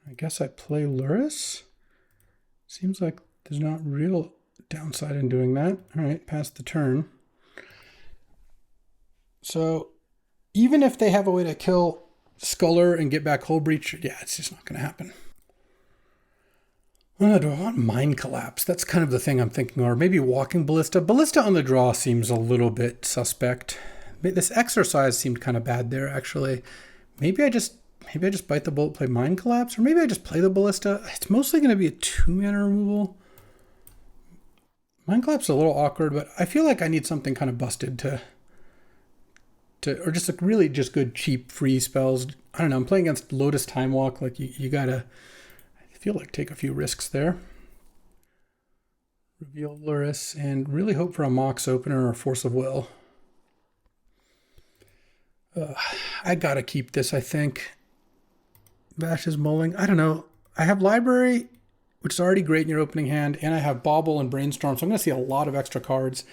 Speaker 1: I guess I play Lurrus. Seems like there's not real downside in doing that. All right, pass the turn. So even if they have a way to kill Sculler and get back Hull Breach, yeah, it's just not going to happen. Do I want Mind Collapse? That's kind of the thing I'm thinking. Or maybe Walking Ballista. Ballista on the draw seems a little bit suspect. This exercise seemed kind of bad there, actually. Maybe I just bite the bullet, play Mind Collapse, or maybe I just play the Ballista. It's mostly going to be a 2-mana removal. Mind Collapse is a little awkward, but I feel like I need something kind of busted to or just like really just good cheap free spells. I don't know. I'm playing against Lotus Time Walk. Like you gotta, I feel like, take a few risks there. Reveal Lurrus and really hope for a Mox Opener or Force of Will. I gotta keep this, I think. Vash is mulling. I don't know. I have Library, which is already great in your opening hand, and I have Bauble and Brainstorm, so I'm going to see a lot of extra cards.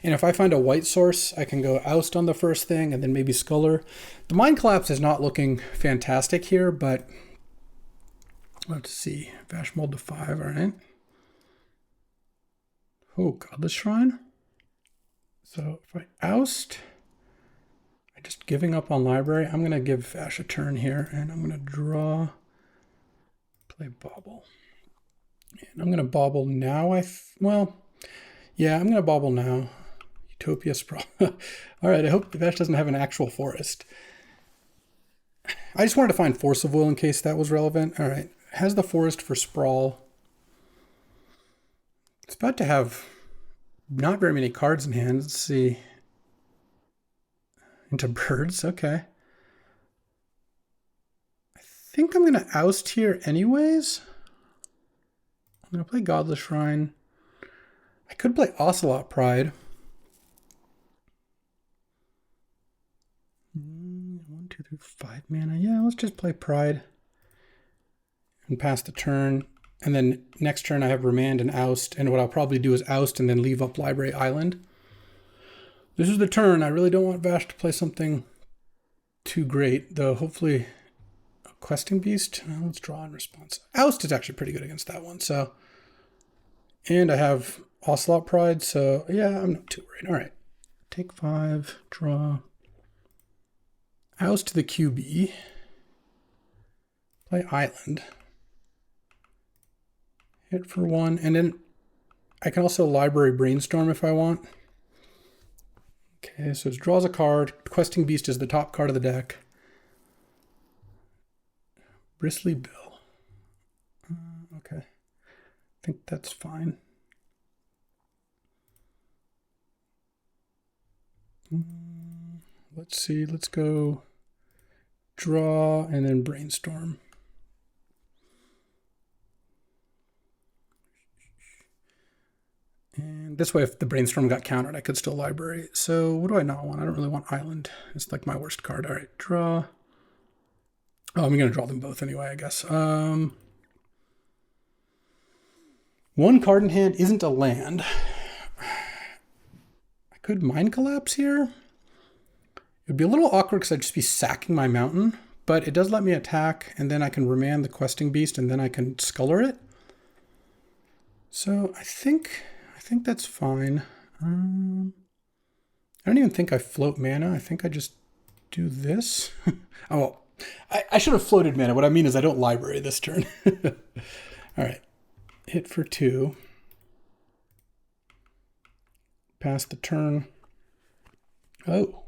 Speaker 1: And if I find a white source, I can go Oust on the first thing, and then maybe Sculler. The Mind Collapse is not looking fantastic here, but let's see. Vash mulled to 5, all right. Oh, Godless Shrine. So if I Oust, I'm just giving up on Library. I'm going to give Vash a turn here, and I'm going to draw, play Bauble. And I'm going to Bauble now. Well, yeah, I'm going to Bauble now. Utopia Sprawl. All right, I hope Vash doesn't have an actual forest. I just wanted to find Force of Will in case that was relevant. All right, has the forest for Sprawl. It's about to have not very many cards in hand. Let's see. Into birds, okay. I think I'm going to Oust here anyways. I'm going to play Godless Shrine. I could play Ocelot Pride. 1, 2, 3, 5 mana. Yeah, let's just play Pride. And pass the turn. And then next turn I have Remand and Oust. And what I'll probably do is Oust and then leave up Library Island. This is the turn. I really don't want Vash to play something too great, though hopefully a Questing Beast. Let's draw in response. Oust is actually pretty good against that one. So, and I have Ocelot Pride, so yeah, I'm not too worried. All right, take 5, draw. Oust to the QB. Play Island. Hit for 1, and then I can also Library Brainstorm if I want. Okay, so it draws a card. Questing Beast is the top card of the deck. Bristly Bill. Okay. I think that's fine. Let's see. Let's go draw and then brainstorm. And this way, if the brainstorm got countered, I could still library. So what do I not want? I don't really want island. It's like my worst card. All right, draw. Oh, I'm going to draw them both anyway, I guess. One card in hand isn't a land. I could Mind Collapse here. It would be a little awkward because I'd just be sacking my mountain, but it does let me attack, and then I can remand the questing beast, and then I can sculler it. So I think that's fine. I don't even think I float mana. I think I just do this. Oh, well, I should have floated mana. What I mean is I don't library this turn. All right. Hit for 2. Pass the turn. Oh.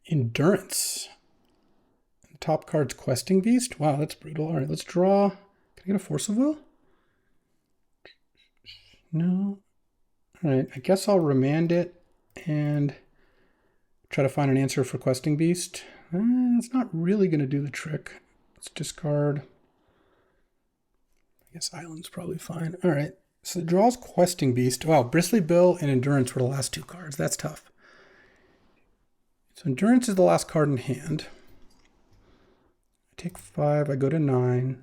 Speaker 1: Endurance. The top card's Questing Beast. Wow, that's brutal. All right, let's draw. Can I get a Force of Will? No. All right, I guess I'll remand it and try to find an answer for Questing Beast. It's not really going to do the trick. Let's discard. I guess Island's probably fine. All right, so the draw's Questing Beast. Wow, Bristly Bill and Endurance were the last 2 cards. That's tough. So Endurance is the last card in hand. I take 5, I go to 9.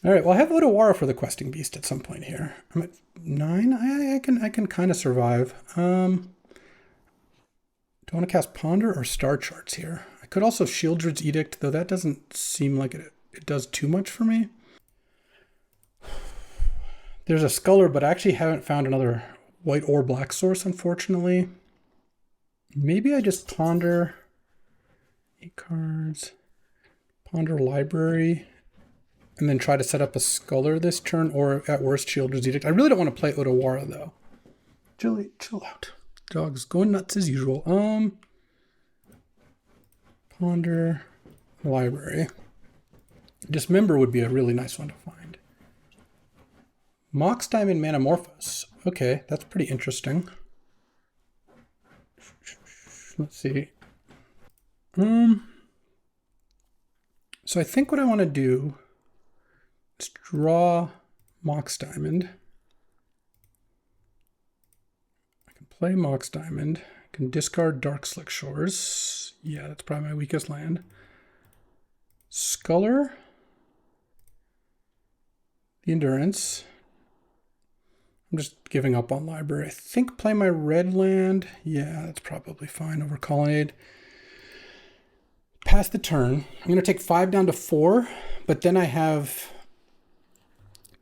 Speaker 1: All right, well, I have Otawara for the Questing Beast at some point here. I'm at 9. I can kind of survive. Do I want to cast Ponder or Star Charts here? I could also Shieldred's Edict, though that doesn't seem like it does too much for me. There's a Sculler, but I actually haven't found another white or black source, unfortunately. Maybe I just Ponder 8 cards, Ponder Library, and then try to set up a Sculler this turn, or at worst, Shieldred's Edict. I really don't want to play Otawara, though. Julie, chill out. Dog's going nuts as usual. Ponder Library. Dismember would be a really nice one to find. Mox Diamond Manamorphose. Okay, that's pretty interesting. Let's see. So I think what I want to do is draw Mox Diamond. I can play Mox Diamond. I can discard Dark Slick Shores. Yeah, that's probably my weakest land. Sculler. The Endurance. I'm just giving up on library. I think play my red land. Yeah, that's probably fine over Colonnade. Pass the turn. I'm going to take 5 down to 4, but then I have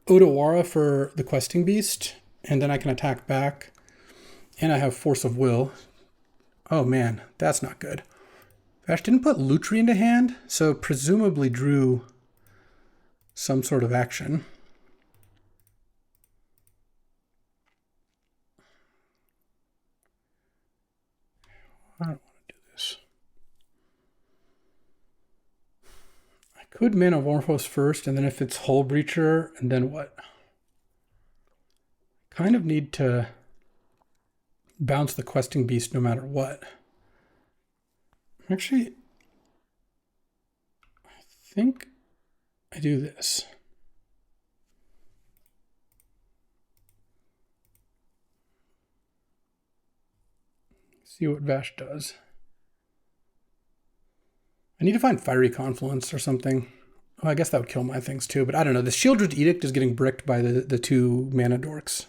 Speaker 1: Otawara for the Questing Beast, and then I can attack back, and I have Force of Will. Oh man, that's not good. Vash didn't put Lutri into hand, so presumably drew some sort of action. I don't want to do this. I could Manamorphose first, and then if it's Hull Breacher, and then what? Kind of need to bounce the Questing Beast no matter what. Actually, I think I do this. See what Vash does. I need to find Fiery Confluence or something. Oh, I guess that would kill my things too, but I don't know. The Shieldred's Edict is getting bricked by the 2 mana dorks.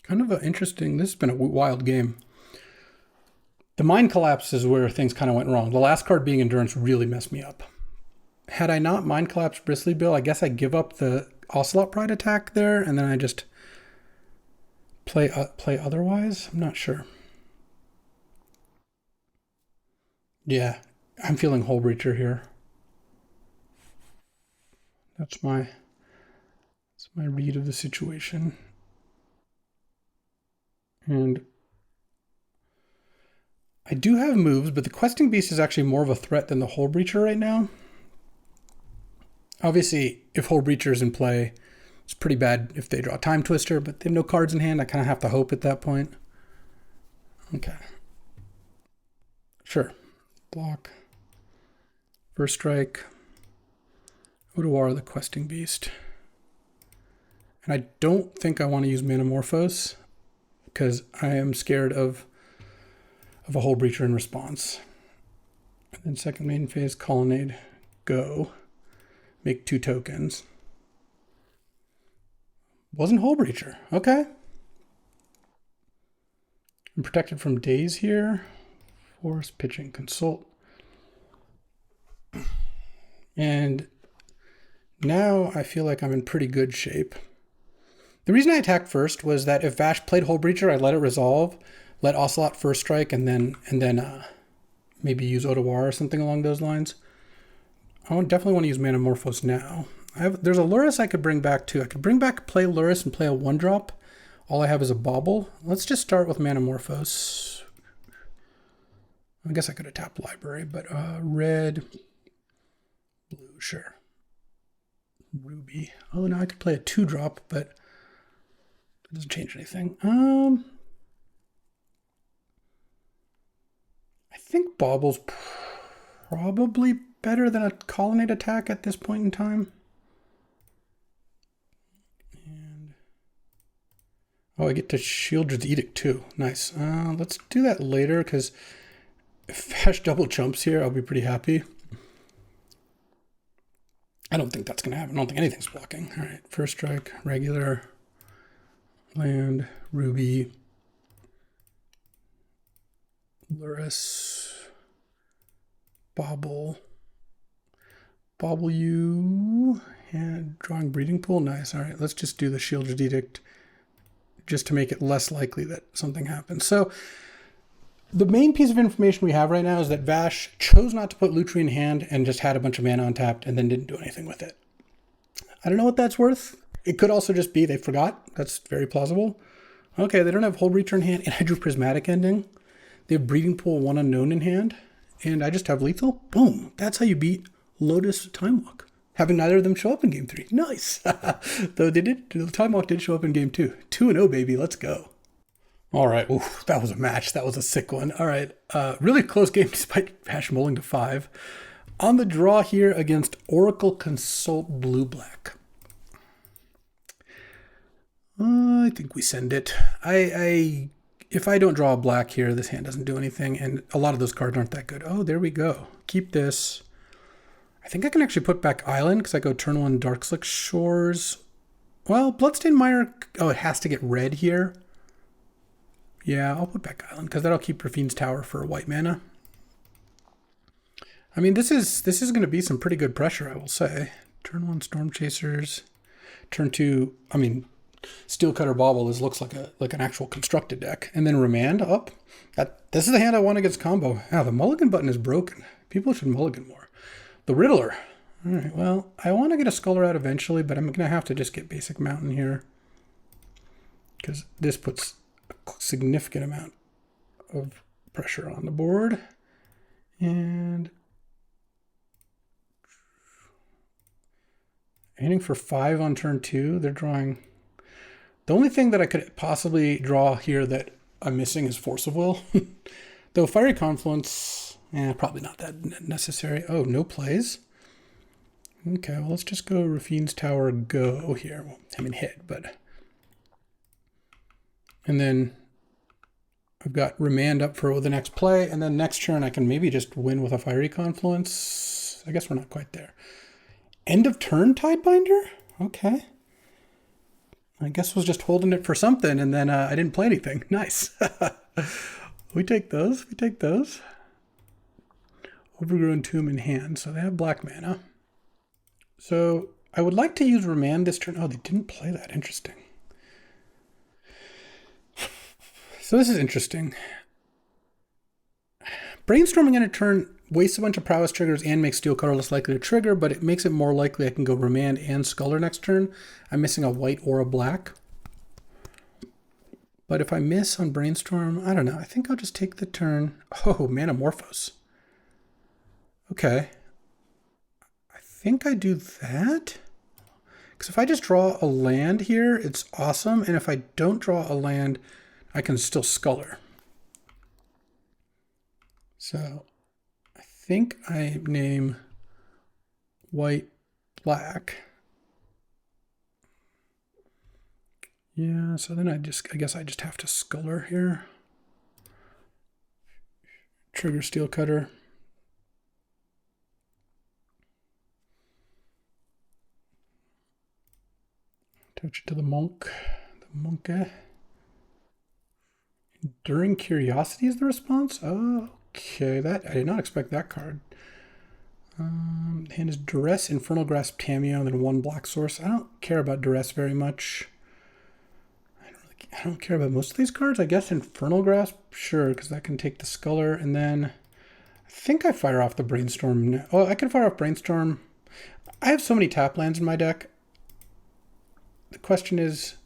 Speaker 1: Kind of an interesting, this has been a wild game. The Mind Collapse is where things kind of went wrong. The last card being Endurance really messed me up. Had I not Mind Collapsed Bristly Bill, I guess I give up the Ocelot Pride attack there, and then I just play otherwise. I'm not sure. Yeah, I'm feeling Hull Breacher here. That's my read of the situation. And I do have moves, but the Questing Beast is actually more of a threat than the Hull Breacher right now. Obviously, if Hull Breacher is in play, it's pretty bad if they draw Time Twister, but they have no cards in hand. I kind of have to hope at that point. Okay. Sure. Block. First strike. Otawara the Questing Beast. And I don't think I want to use Manamorphose because I am scared of a Hull Breacher in response. And then second main phase, Colonnade, go. Make 2 tokens. Wasn't Hull Breacher. Okay. I'm protected from daze here. Force, pitching, consult. And now I feel like I'm in pretty good shape. The reason I attacked first was that if Vash played Hull Breacher, I'd let it resolve, let Ocelot first strike, and then maybe use Otawara or something along those lines. I definitely want to use Manamorphose now. There's a Lurrus I could bring back too. I could play Lurrus and play a 1-drop. All I have is a Bauble. Let's just start with Manamorphose. I guess I could have tapped Library, but red, blue, sure. Ruby. Oh, no, I could play a 2-drop, but it doesn't change anything. I think Bauble's probably better than a Colonnade attack at this point in time. And oh, I get to Shieldred's Edict too. Nice. Let's do that later because if Vash double jumps here, I'll be pretty happy. I don't think that's going to happen. I don't think anything's blocking. All right, first strike, regular, land, Ruby, Lurrus, Bauble you, and drawing Breeding Pool. Nice. All right, let's just do the Shieldred's Edict just to make it less likely that something happens. So the main piece of information we have right now is that Vash chose not to put Lutri in hand and just had a bunch of mana untapped and then didn't do anything with it. I don't know what that's worth. It could also just be they forgot. That's very plausible. Okay, they don't have Hull Breacher in hand, and I drew Prismatic Ending. They have Breeding Pool, 1 unknown in hand, and I just have Lethal. Boom. That's how you beat Lotus Time Walk, having neither of them show up in game 3. Nice. Though the Time Walk did show up in game 2. 2-0, baby. Let's go. All right. Ooh, that was a match. That was a sick one. All right. Really close game despite Vash mulling to 5. On the draw here against Oracle Consult Blue-Black. I think we send it. If I don't draw a black here, this hand doesn't do anything, and a lot of those cards aren't that good. Oh, there we go. Keep this. I think I can actually put back Island because I go turn 1 Darkslick Shores. Well, Bloodstained Mire. Oh, it has to get red here. Yeah, I'll put back Island because that'll keep Rafine's Tower for white mana. I mean, this is going to be some pretty good pressure, I will say. Turn 1 Storm Chasers. Turn 2. I mean, Steelcutter Bauble looks like an actual constructed deck, and then Remand up. This is the hand I want against combo. Ah, the mulligan button is broken. People should mulligan more. The Riddler. All right. Well, I want to get a Sculler out eventually, but I'm going to have to just get basic Mountain here because this puts a significant amount of pressure on the board. And hitting for 5 on turn 2. They're drawing. The only thing that I could possibly draw here that I'm missing is Force of Will. Though Fiery Confluence, probably not that necessary. Oh, no plays? Okay, well, let's just go Rafine's Tower, go here. Well, I mean, hit, but... And then I've got Remand up for the next play, and then next turn I can maybe just win with a Fiery Confluence. I guess we're not quite there. End of turn Tidebinder? Okay. I guess was just holding it for something, and then I didn't play anything. Nice. We take those. We take those. Overgrown Tomb in hand, so they have black mana. So I would like to use Remand this turn. Oh, they didn't play that. Interesting. So this is interesting. Brainstorming in a turn wastes a bunch of prowess triggers and makes Steelcutter less likely to trigger, but it makes it more likely I can go Remand and Sculler next turn. I'm missing a white or a black. But if I miss on Brainstorm, I don't know. I think I'll just take the turn. Oh, Manamorphose. Okay. I think I do that. Because if I just draw a land here, it's awesome. And if I don't draw a land, I can still Sculler. So I think I name white black. Yeah, so then I guess I just have to Sculler here. Trigger Steel Cutter. Touch it to the monk. The monka. Enduring Curiosity is the response? Oh, okay, I did not expect that card. The hand is Duress, Infernal Grasp, Cameo, and then 1 black source. I don't care about Duress very much. I don't care about most of these cards. I guess Infernal Grasp, sure, because that can take the Sculler, and then I think I fire off the Brainstorm. Oh, I can fire off Brainstorm. I have so many tap lands in my deck. The question is,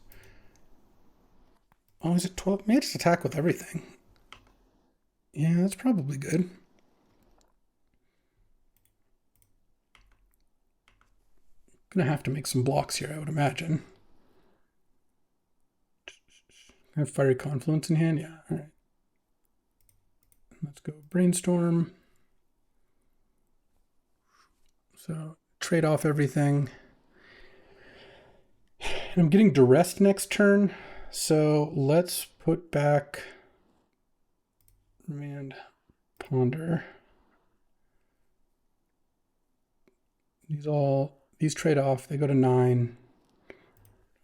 Speaker 1: oh, is it 12? Maybe just attack with everything. Yeah, that's probably good. Gonna have to make some blocks here, I would imagine. I have Fiery Confluence in hand, yeah, all right. Let's go Brainstorm. So trade off everything. And I'm getting Duress next turn, so let's put back Remand, Ponder. These trade off, they go to 9. I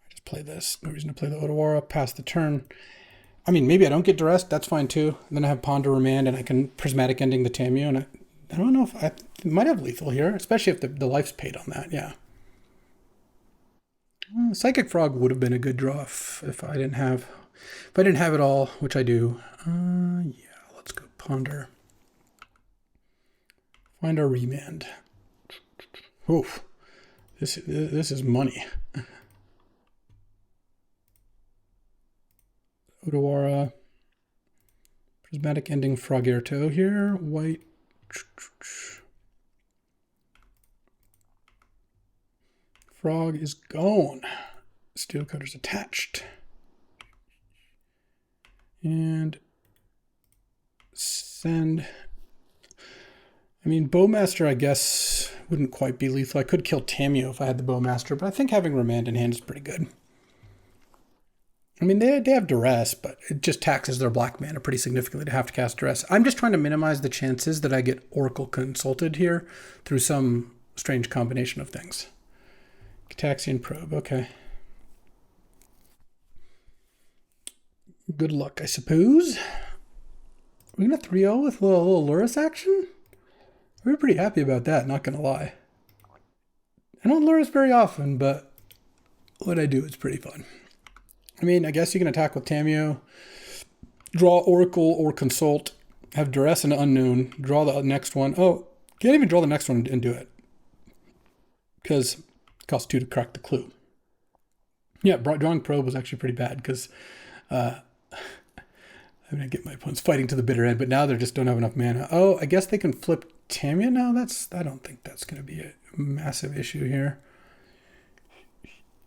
Speaker 1: just play this. No reason to play the Otawara, pass the turn. I mean, maybe I don't get Duress, that's fine too. And then I have Ponder, Remand, and I can Prismatic Ending the Tameo, and I don't know if I might have lethal here, especially if the life's paid on that, yeah. Psychic Frog would have been a good draw if I didn't have it all, which I do. Yeah, let's go Ponder. Find our Remand. Oof, this is money. Otawara, Prismatic Ending Froggerto here, white. Frog is gone. Steel Cutter's attached. And send. I mean, Bowmaster, I guess, wouldn't quite be lethal. I could kill Tameo if I had the Bowmaster, but I think having Remand in hand is pretty good. I mean, they have Duress, but it just taxes their black mana pretty significantly to have to cast Duress. I'm just trying to minimize the chances that I get Oracle Consulted here through some strange combination of things. Cataxian Probe, okay. Good luck, I suppose. We're going to 3-0 with a little Lurrus action? We're pretty happy about that, not going to lie. I don't Lurrus very often, but what I do is pretty fun. I mean, I guess you can attack with Tameo, draw Oracle or Consult, have Duress and Unknown, draw the next one. Oh, can't even draw the next one and do it, because it costs 2 to crack the clue. Yeah, drawing Probe was actually pretty bad, because I'm going to get my opponents fighting to the bitter end, but now they just don't have enough mana. Oh, I guess they can flip Tameo now? I don't think that's going to be a massive issue here.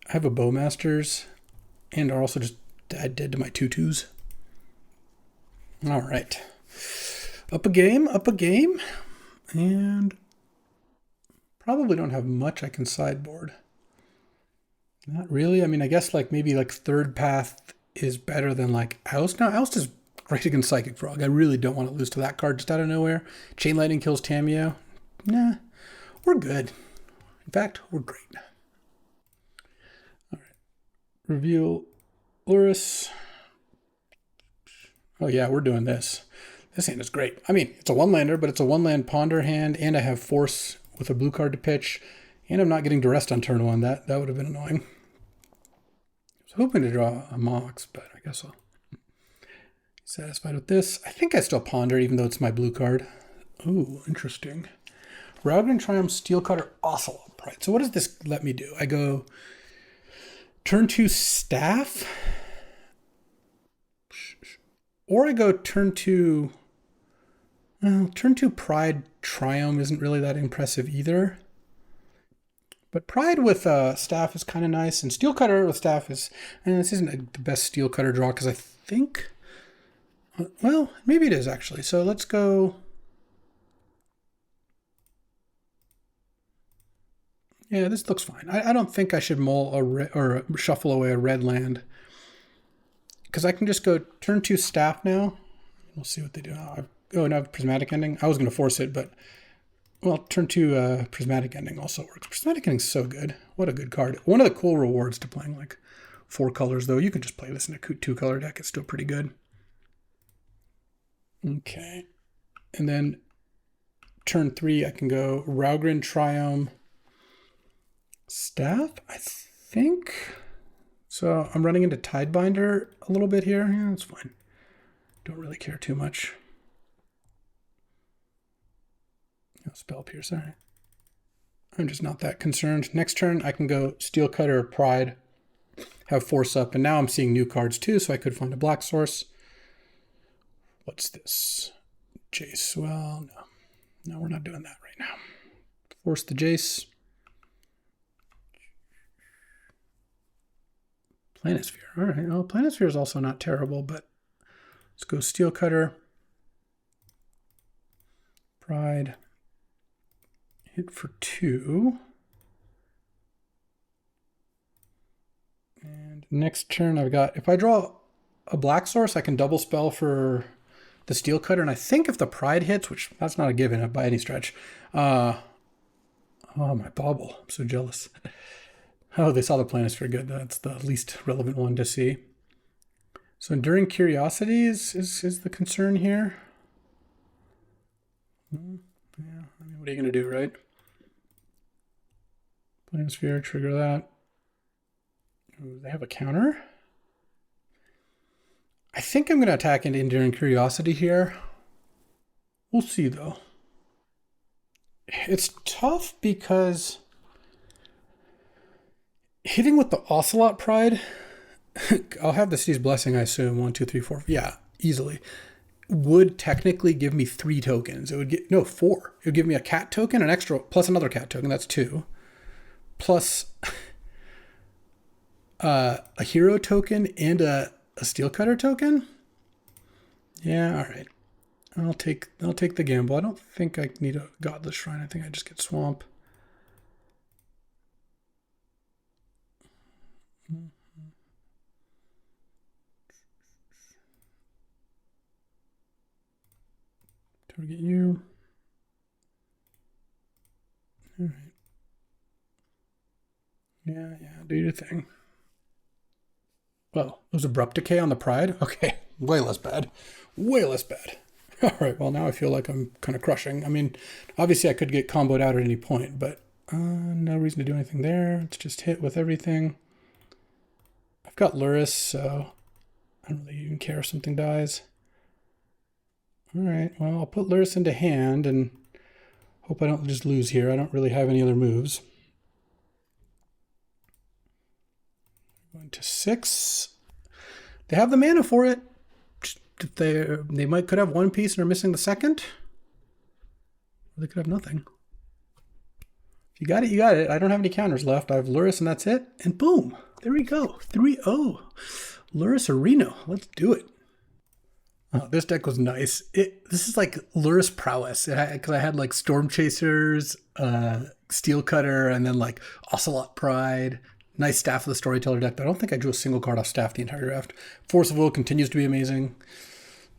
Speaker 1: I have a Bowmasters, and are also just dead to my 2/2s. All right. Up a game. And probably don't have much I can sideboard. Not really. I mean, I guess maybe Third Path is better than Oust. Now, Oust is great against Psychic Frog. I really don't want to lose to that card just out of nowhere. Chain Lightning kills Tameo. Nah, we're good. In fact, we're great. All right. Reveal Lurrus. Oh yeah, we're doing this. This hand is great. I mean, it's a 1-lander, but it's a 1-land Ponder hand, and I have Force with a blue card to pitch, and I'm not getting Duress on turn 1. That would have been annoying. I was hoping to draw a Mox, but I guess I'll be satisfied with this. I think I still Ponder, even though it's my blue card. Ooh, interesting. Rowgren Triumph, Steel Cutter, Ocelot. Right, so what does this let me do? I go turn 2 Staff. Or I go turn 2... Well, turn 2 Pride Triumph isn't really that impressive either. But Pride with Staff is kind of nice, and Steel Cutter with Staff is... And this isn't the best Steel Cutter draw, because I think... Well, maybe it is, actually. So let's go... Yeah, this looks fine. I don't think I should mull or shuffle away a red land, because I can just go turn 2 Staff now. We'll see what they do. Oh, and I have Prismatic Ending. I was going to force it, but... Well, turn 2 Prismatic Ending also works. Prismatic Ending is so good. What a good card. One of the cool rewards to playing like 4 colors, though. You can just play this in a 2-color deck. It's still pretty good. Okay. And then turn 3, I can go Raugrin Triumph Staff, I think. So I'm running into Tidebinder a little bit here. Yeah, that's fine. Don't really care too much. No Spell Pierce, all right. I'm just not that concerned. Next turn, I can go Steel Cutter or Pride, have Force up, and now I'm seeing new cards too, so I could find a black source. What's this? Jace, well, no, we're not doing that right now. Force the Jace. Planisphere, all right. Well, Planisphere is also not terrible, but let's go Steel Cutter, Pride, hit for 2. And next turn I've got, if I draw a black source, I can double spell for the Steel Cutter, and I think if the Pride hits, which that's not a given by any stretch, oh, my bauble, I'm so jealous. Oh, they saw the Planisphere, good. That's the least relevant one to see. So Enduring Curiosity is the concern here. Yeah, I mean, what are you going to do, right? Planisphere, trigger that. Ooh, they have a counter. I think I'm going to attack into Enduring Curiosity here. We'll see, though. It's tough because hitting with the Ocelot Pride, I'll have the City's Blessing, I assume. 1, 2, 3, 4. Yeah, easily. Would technically give me 3 tokens. It would get, no, 4. It would give me a cat token, an extra, plus another cat token. That's 2. Plus a hero token and a Steel Cutter token. Yeah, all right. I'll take the gamble. I don't think I need a Godless Shrine. I think I just get Swamp. Target you. All right. Yeah, do your thing. Well, it was Abrupt Decay on the Pride? Okay, way less bad. Way less bad. All right, well, now I feel like I'm kind of crushing. I mean, obviously I could get comboed out at any point, but no reason to do anything there. It's just hit with everything. I've got Lurrus, so I don't really even care if something dies. All right, well, I'll put Lurrus into hand and hope I don't just lose here. I don't really have any other moves. Going to 6. They have the mana for it. They could have 1 piece and are missing the second. Or they could have nothing. If you got it, you got it. I don't have any counters left. I have Lurrus and that's it. And boom, there we go. 3-0. Lurrus or Reno. Let's do it. Oh, this deck was nice. This is like Lurrus Prowess. Because I had like Storm Chasers, Steel Cutter, and then like Ocelot Pride. Nice Staff of the Storyteller deck. I don't think I drew a single card off Staff the entire draft. Force of Will continues to be amazing.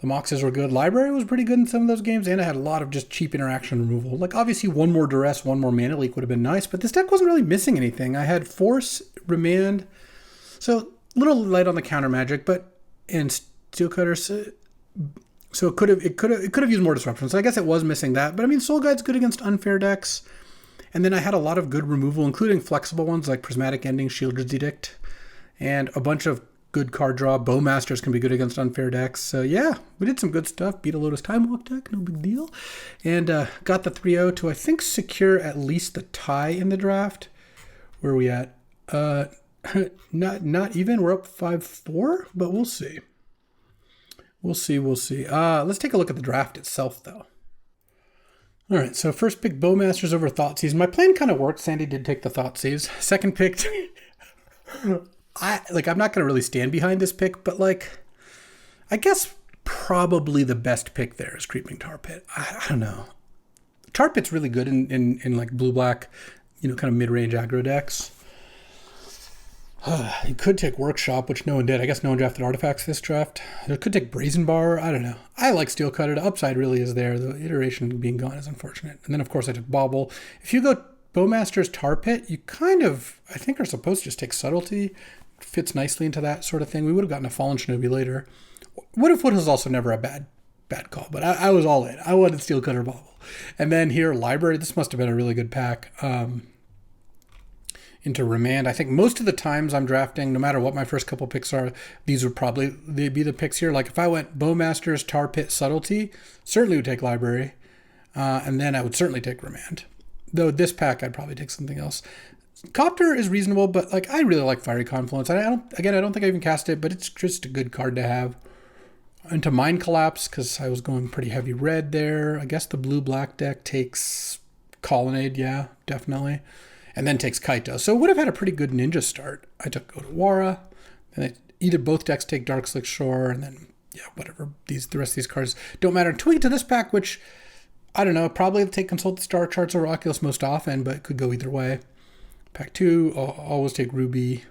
Speaker 1: The Moxes were good. Library was pretty good in some of those games, and I had a lot of just cheap interaction removal. Like, obviously, 1 more Duress, 1 more Mana Leak would have been nice, but this deck wasn't really missing anything. I had Force, Remand, so a little light on the counter magic, but and Steel Cutter, so it could have used more disruption. So I guess it was missing that. But I mean, Soul Guide's good against unfair decks. And then I had a lot of good removal, including flexible ones like Prismatic Ending, Shieldred's Edict, and a bunch of good card draw. Bowmasters can be good against unfair decks. So yeah, we did some good stuff. Beat a Lotus Time Walk deck, no big deal. And got the 3-0 to, I think, secure at least the tie in the draft. Where are we at? Not even. We're up 5-4, but we'll see. We'll see, we'll see. Let's take a look at the draft itself, though. All right, so first pick Bowmasters over Thoughtseize. My plan kind of worked. Sandy did take the Thoughtseize. Second pick, I'm not going to really stand behind this pick, but like, I guess probably the best pick there is Creeping Tar Pit. I don't know. Tar Pit's really good in like blue-black, kind of mid-range aggro decks. You could take Workshop, which no one did. I guess no one drafted artifacts this draft. You could take Brazen Bar. I don't know. I like Steel Cutter. The upside really is there. The iteration being gone is unfortunate. And then, of course, I took Bauble. If you go Bowmaster's Tar Pit, you kind of, I think, are supposed to just take Subtlety. Fits nicely into that sort of thing. We would have gotten a Fallen Shinobi later. Would Have was also never a bad call, but I was all in. I wanted Steel Cutter Bauble. And then here, Library. This must have been a really good pack. Into Remand. I think most of the times I'm drafting, no matter what my first couple picks are, these would probably be the picks here. Like if I went Bowmasters, Tar Pit, Subtlety, certainly would take Library. And then I would certainly take Remand. Though this pack, I'd probably take something else. Copter is reasonable, but like I really like Fiery Confluence. I don't think I even cast it, but it's just a good card to have. Into Mind Collapse, because I was going pretty heavy red there. I guess the blue-black deck takes Colonnade, yeah, definitely. And then takes Kaito. So it would have had a pretty good ninja start. I took Otawara, and either both decks take Dark Slick Shore, and then, yeah, whatever. The rest of these cards don't matter. Until we get to this pack, which, I don't know, probably take Consult the Star Charts or Oculus most often, but it could go either way. Pack 2, I'll always take Ruby.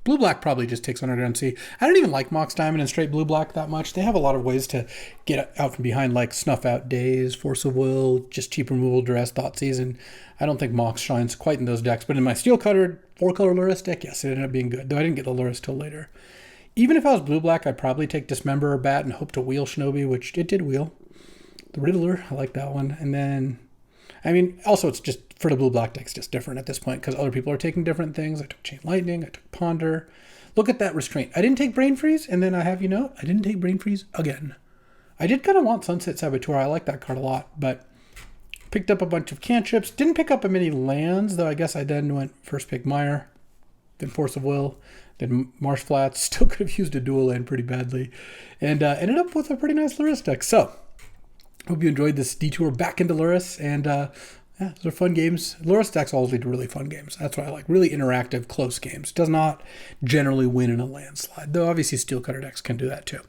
Speaker 1: Blue-black probably just takes Underground Sea. I don't even like Mox Diamond and straight blue-black that much. They have a lot of ways to get out from behind, like Snuff Out Days, Force of Will, just cheap removal, Duress, Thoughtseize, and I don't think Mox shines quite in those decks. But in my Steel-Cuttered 4-color Lurrus deck, yes, it ended up being good, though I didn't get the Lurrus till later. Even if I was blue-black, I'd probably take Dismember or Bat and hope to wheel Shinobi, which it did wheel. The Riddler, I like that one. And then, also it's just, for the blue-black deck, it's just different at this point because other people are taking different things. I took Chain Lightning, I took Ponder. Look at that restraint. I didn't take Brain Freeze, and then I didn't take Brain Freeze again. I did kind of want Sunset Saboteur. I like that card a lot, but picked up a bunch of cantrips. Didn't pick up many lands, though I guess I then went first pick Mire, then Force of Will, then Marsh Flats. Still could have used a dual land pretty badly, and ended up with a pretty nice Lurrus deck. So, hope you enjoyed this detour back into Lurrus, and yeah, those are fun games. Lurrus decks always lead to really fun games. That's what I like. Really interactive, close games. Does not generally win in a landslide, though obviously Steel Cutter decks can do that too.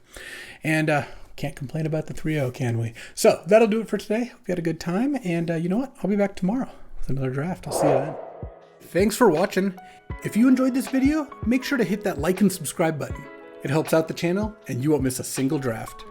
Speaker 1: And can't complain about the 3-0, can we? So that'll do it for today. Hope you had a good time. And you know what? I'll be back tomorrow with another draft. I'll see you then. Thanks for watching. If you enjoyed this video, make sure to hit that like and subscribe button. It helps out the channel, and you won't miss a single draft.